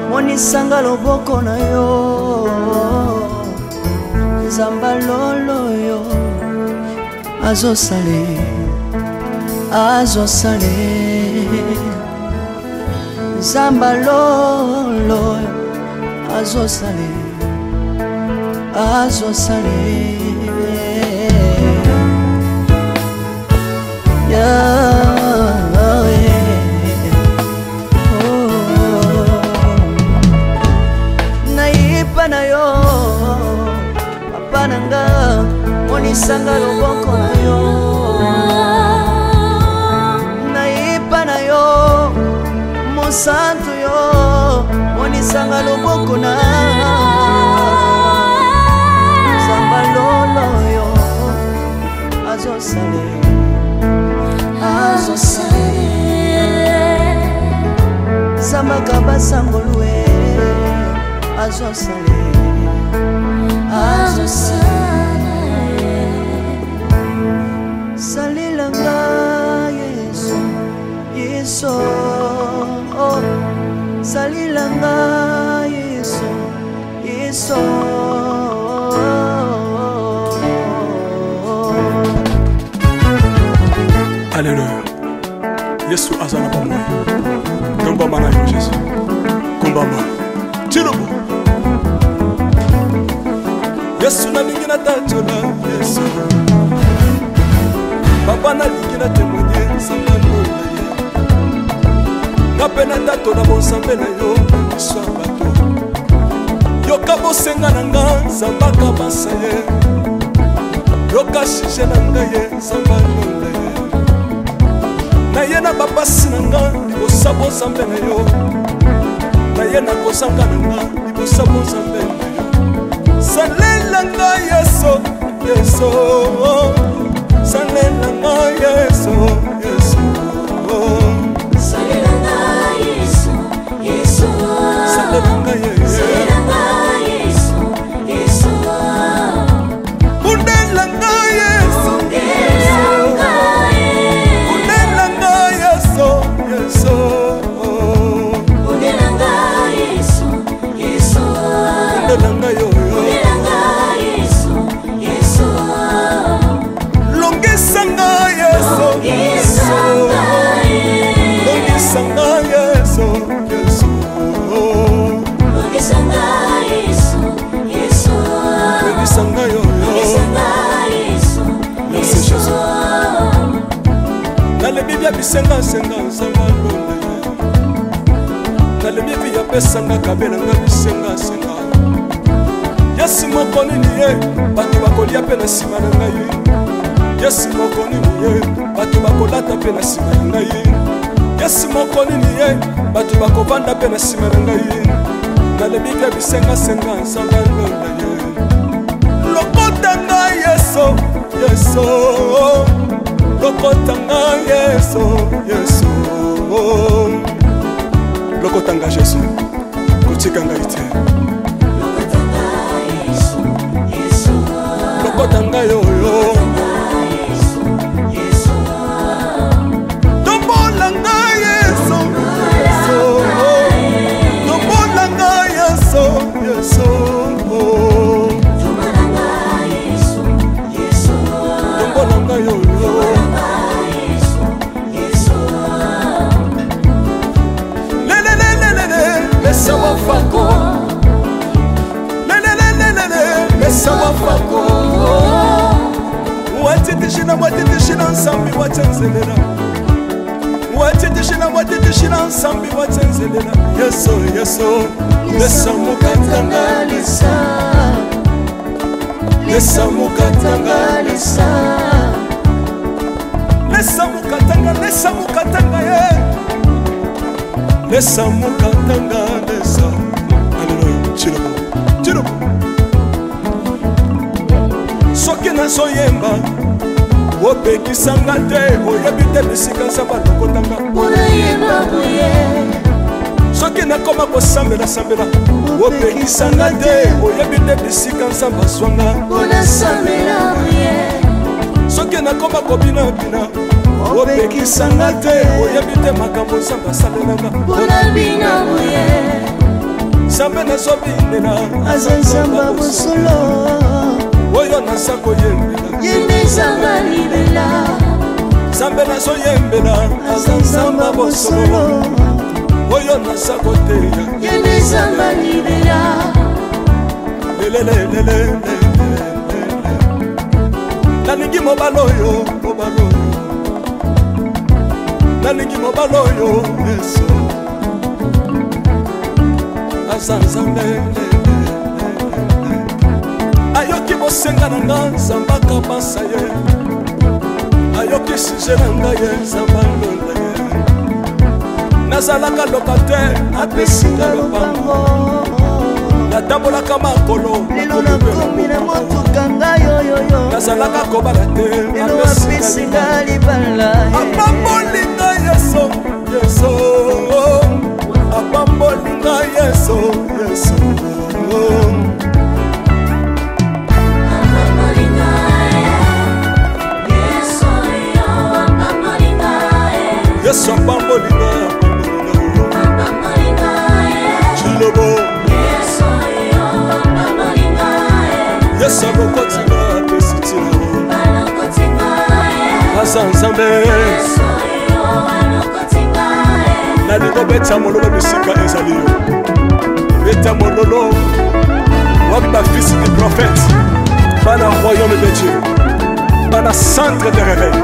monisanga loboko na yo nzamba lolo yo azosale nzamba lolo azosale naipa na yo papa nanga monisanga loboko na yo naipa na yo mosantu yo monisanga loboko na nzamba lolo yo azosale nzamba kabasangolue azosale salilanga yesu yesu salilanga yesu yesu Alléluia. Yesu azana bamwe. Komba mana yo Jésus. Komba ma. Tirobo. Yesu na lingina tachola Yesu. Papa na lingina témoigner sangano na ye. Na pena tato na bonsambe na yo Yesu abato. Yoka bosenga nanga zambaka basaye. Yoka shishe nanga ye sangano na ye. Na ye na bapasi nanga libosabo zambe na yo. Na ye na kozanga nanga libosabo zambe na yo. Salelanga Yesu, Yesu. Salelanga Yesu, Yesu. Salelanga Yesu, Yesu. Salelanga Yesu, Yesu. Undelanga Yesu, bisenga senga nzambalo na lebi ya pesanga kabela nga bisenga senga Yesu moko nini ye bato bakolia pe na sima na ngai Yesu moko nini ye bato bakolata pe na sima na ngai Yesu moko nini ye bato bakovanda pe na sima na ngai na lebi ya bisenga senga nzambalo lokota ngai Yesu Yesu lokotanga Yesu, Yesu. Lokotanga Jésus, kotikanga ite. Lokotanga yo yo. Tombolanga Yesu, Yesu. Tombolanga Yesu, Yesu. Tombolanga yo yo. Sawa fako le sawa fako watitishina nsambi watenzelela watitishina nsambi watenzelela Yesu Yesu lesamukatanga lesamukatanga ye lesamukatanga lesa Alléluia Chirobo soki nazoyemba opekisanga te oyebi te bisika nzambe alokotanga soki nakoma kosambela opekisanga te oyebi nde bisika nzambe azwanga mpona sambela ye soki nakoma kobinabina opekisanga te oyebi te makambo nzambe asalelanga mpona bina ye nzambe nazobinela aza nzambe bosolo oyo naza koyembela yende nzambe libela nzambe nazoyembela aza nzambe bosolo oyo naza koteya yende nzambe libela lelelelelele nalingi mobala oyo nalingi mobala oyo yesu aza nzambe ayoki bosenga na nga nzambe akabasa ye ayoki suje na nga ye nzambe alonda ye nazalaka lokatere apesinga lopango natambolaka makolo lelo nakomi na motuka ngai oyoyo nazalaka kobala te lelo apesinga libala apambolinga yeso yeso apambolinga yeso yeso yesu apambolinga chilobo yesu alokotinga apesitina aza nzambe nalingo beta mololo bisika ezali yo beta mololo wapi bafisi du prophète bana royaume de dieu bana centre de réveil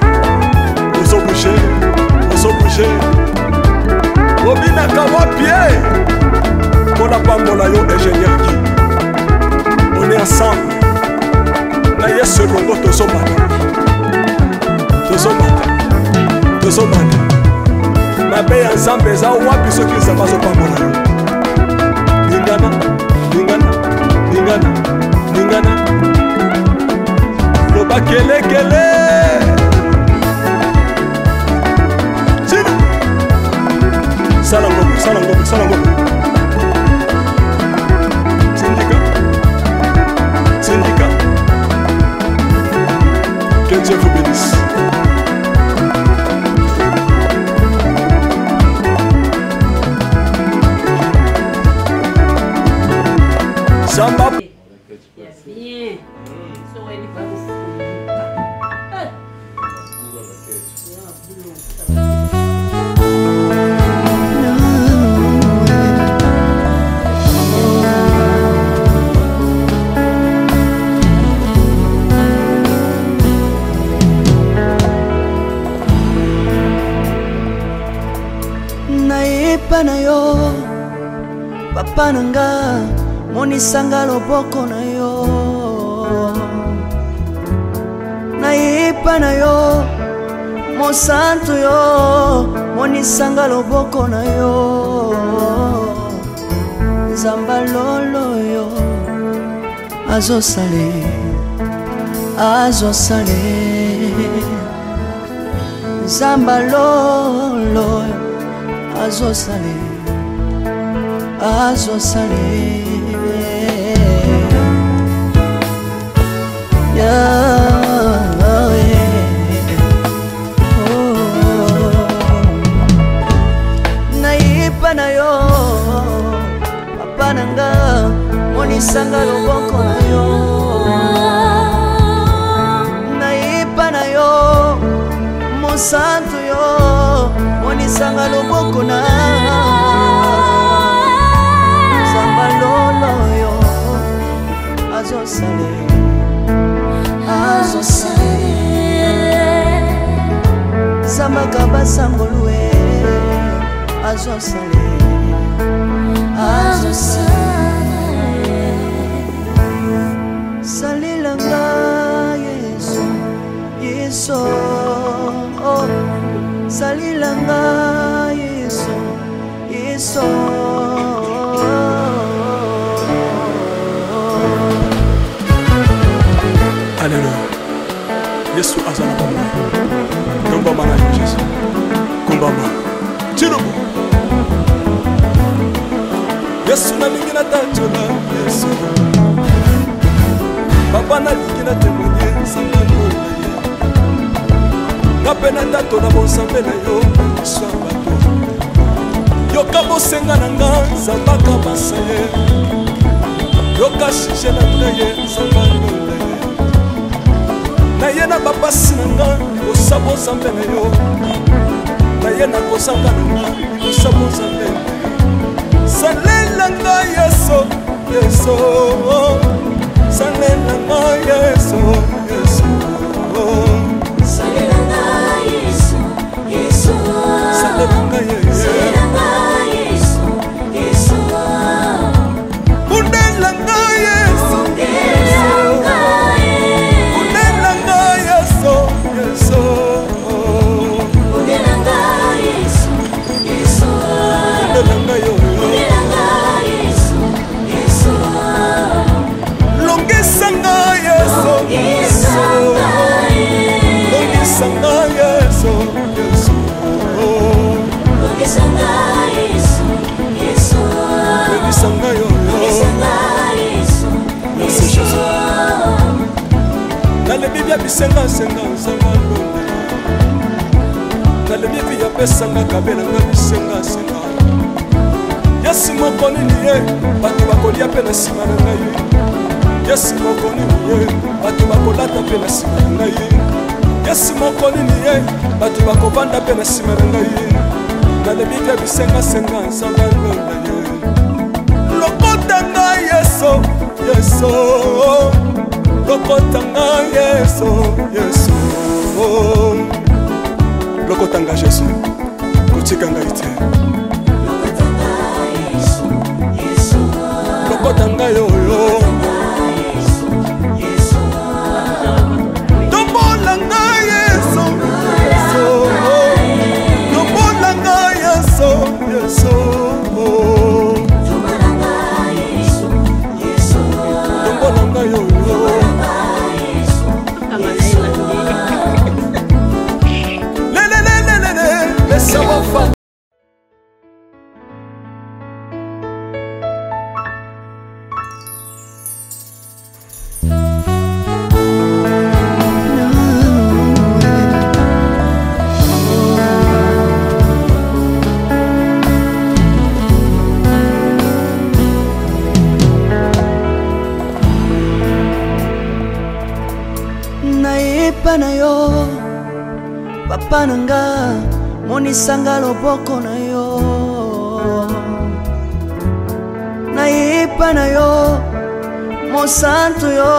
ozobouge obinaka wapie mpona pambola yo ingénieur ki on est ensemble na yesu elongo tozomata mabe ya nzambe eza wapi soki nzambe azopambola yo lingana loba kelekele sala ngombe syndicat que Dieu vous bénisse. Samba bien. nayepa na yo papa nanga monisanga loboko na yo nayepa na yo mosantu yo monisanga loboko na yo nzamba lolo yo azosale nzamba lolo azosale nayipa na yo papa nanga monisanga loboko na yo nayipa na yo mosantu yo monisanga loboko na nzamba lolo yo azosale nzamba kabasangolue azosale salilanga yesu salilanga yesu Alléluia. Yesu azana bama. Komba mana Jésus. Komba ma. Tirobo. Yesu nalingi natatola Yesu papa nalingi natémoigne nzambe alonda ye nga mpe natatola bonzambe na yo miso ya bato yoka bosenga na nga nzambe akabasa ye yoka shije na nga ye nzambe alonda ye na ye na bapasi na nga libosa bonzambe na yo na ye na kozanga na nga libosa bonzambe na yo salela nga yeso yeso salela nga yeso yeso salela nga yeso yeso salela nga yeso yeso bundela nga yeso bundela nga yeso yeso bundela nga yeso yeso bundela nga yo longisanga yeso yeso longisanga yeso yeso longisanga yeso yeso longisanga yo yeso nalebi bya bisengasenga nzanga londe nalebi bya pesanga kabela nga bisengasenga yesu moko nini ye bato bakolia mpe na nsima na ngai yesu moko nini ye bato bakolata mpe na nsima na ngai yesu moko nini ye bato bakovanda mpe na nsima na ngai nalebi bya bisengasenga nzanga londa ye lokota ngai yeso yeso lokota ngai yeso yeso lokota ngai jesu kotika ngai te lokota ngai oyo tombola ngai yeso tombola ngai yeso yeso tombola ngai oyo lelelelelele lesa wafa nayepa na yo papa nanga monisanga loboko na yo nayepa na yo mosantu yo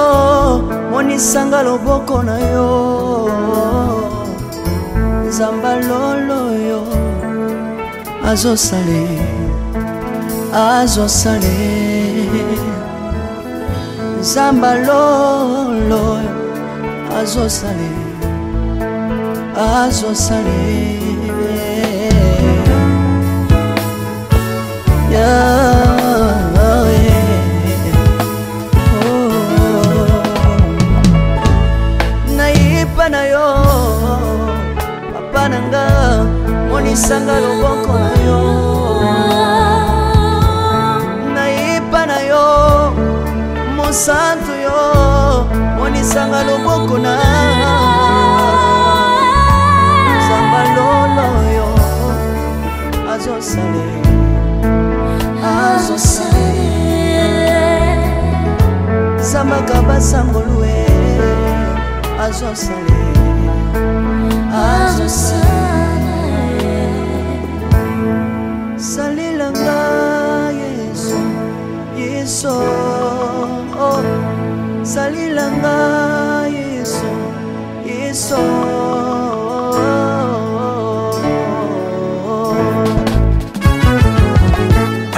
monisanga loboko na yo nzamba lolo yo azosale nzamba lolo azosale nayipa na yo papa nanga monisanga loboko na yo nayipa na yo mosantu yo monisanga loboko na nzamba lolo yo azosale nzamba kabasangolue azosale salilanga yesu yesu salilanga yesu yesu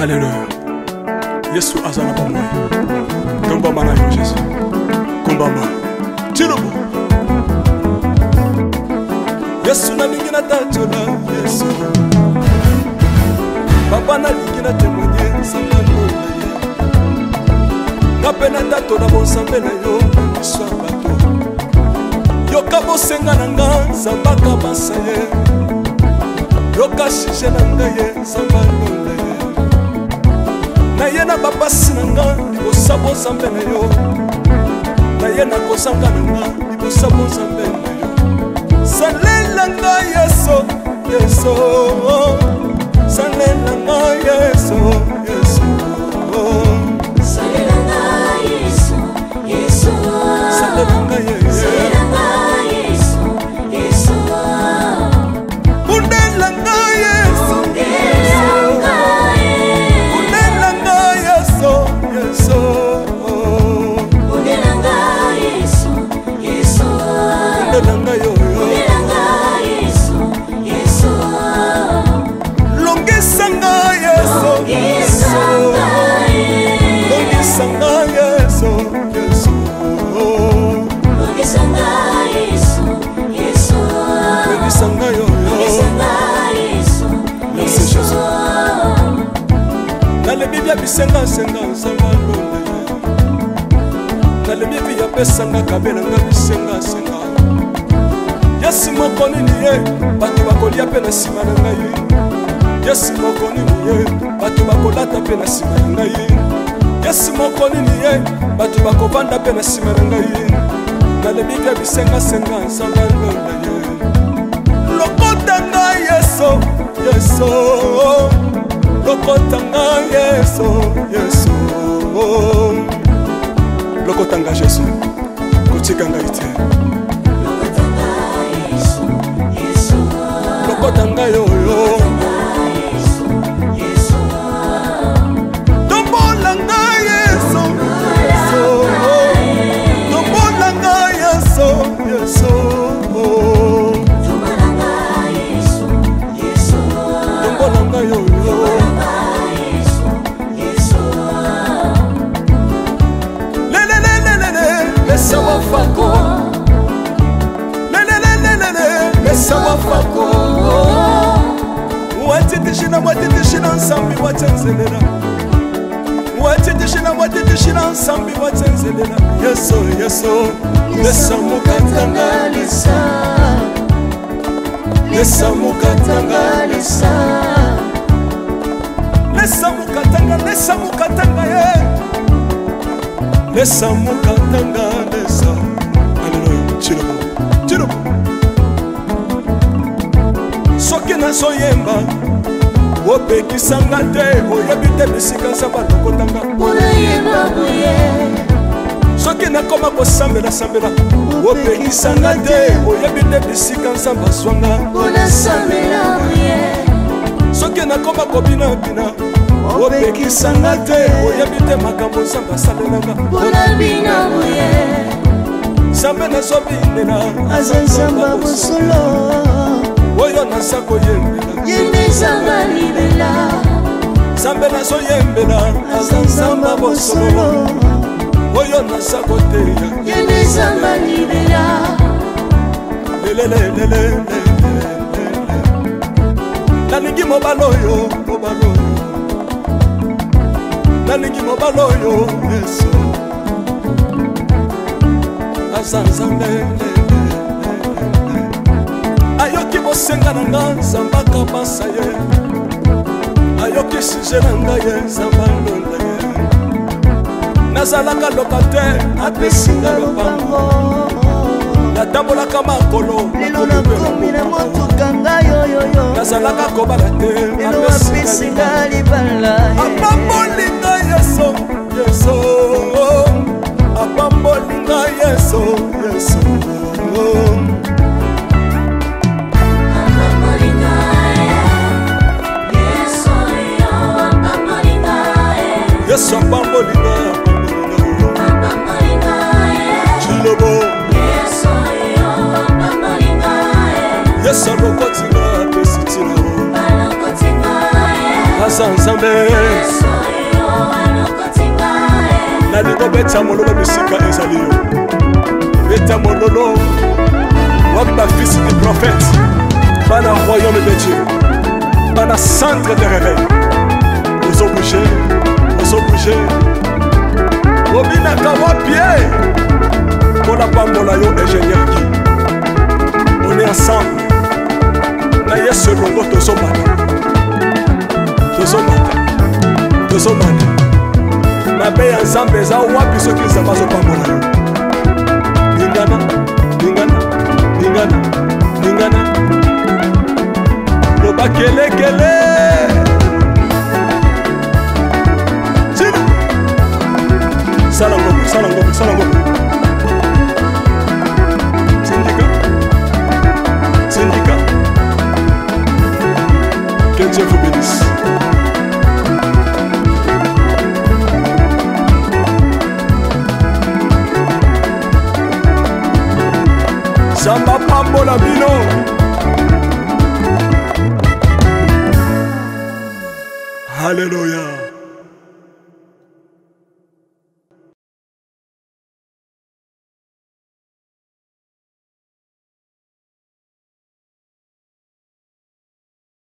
Alléluia. Yesu azana bomoi. Kombama na yo Jésus. Kombama. Tirobo. Yesu na lingi na tatola Yesu. Papa na lingi na témoigner nzamba londa ye. Ngape na tatola bonzambe na yo miso ya bato. Yoka bosenga na nga nzamba akabasa ye. Yoka shije na nga ye nzamba londa ye. na ye na bapasi na nga libosa bozambe na yo na ye na kozanga na nga libosa bozambe na yo salela nga yeso yeso salela nga yeso yeso salela nga yeso yeso salela nga yeso yeso bundela nga yeso bundela nga yeso yeso bundela nga yeso yeso bundela nga yo longisanga yeso yeso longisanga yeso yeso longisanga yeso yeso longisanga yo yeso yeso nalebi bya bisenga senga nsanga londe nalebi bya pesanga kabela nga bisenga senga yesi moko nini ye bato bakolia pe na nsima na ngai yesi moko nini ye bato bakolata pe na nsima na ngai yesi moko nini ye bato bakovanda pe na nsima na ngai nalebi bya bisenga senga nsanga londe ye lokota ngai yeso yeso lokota ngai yeso yeso lokota ngai yesu kotika ngai te lokota ngai oyo tombola ngai yeso tombola ngai yeso yeso tombola ngai oyo lelelelelele mesa wafako lelelelelele mesa wafako watitishina watitishina nsambi watsenzelela watitishina watitishina nsambi watsenzelela yeso yeso lesa mukatanga lesa lesa mukatanga lesa lesa mukatanga lesa mukatanga ye lesa mukatanga lesa aleluya chilobo chilobo soki nazoyemba opekisanga te oyebi te bisika nzambe alokotanga soki nakoma kosambela opekisanga te oyebi te bisika nzambe azwanga soki nakoma kobinabina opekisanga te oyebi te makambo nzambe asalelanga nzambe nazobinela aza nzamba bosolo oyo naza koyembela yendezanga libela nzambe nazoyembela aza nzamba bosolo oyo naza koteya yendezanga libela lelelelelele nalingi mobala oyo nalingi mobala oyo yesu aza nzambe ayoki bosenga na nga nzamba kabasa ye ayoki suje na ngai ye nzamba ndonda ye nazalaka lokater apesinga lopango natambolaka makolo lelo nakomi na motuka ngai oyoyo nazalaka kobala te lelo apesinga libala apambolinga yeso yeso apambolinga yeso yeso yesu apambolinga chilobo yesu alokotinga apesitina aza nzambe nalingo beta mololo bisika ezali yo beta mololo wapi bafisi du prophète bana royaume de dieu bana centre de réveil ozobouge obinaka wapie mpona pambola yo ingénieur ki on est ensemble na yesu elongo tozomata mabe ya nzambe eza wapi soki nzambe azopambola yo lingana lingana lingana lingana loba kelekele sina sala ngombe sala ngombe sala ngombe syndicat que Dieu vous bénisse. Samba pambola bino. Alléluia.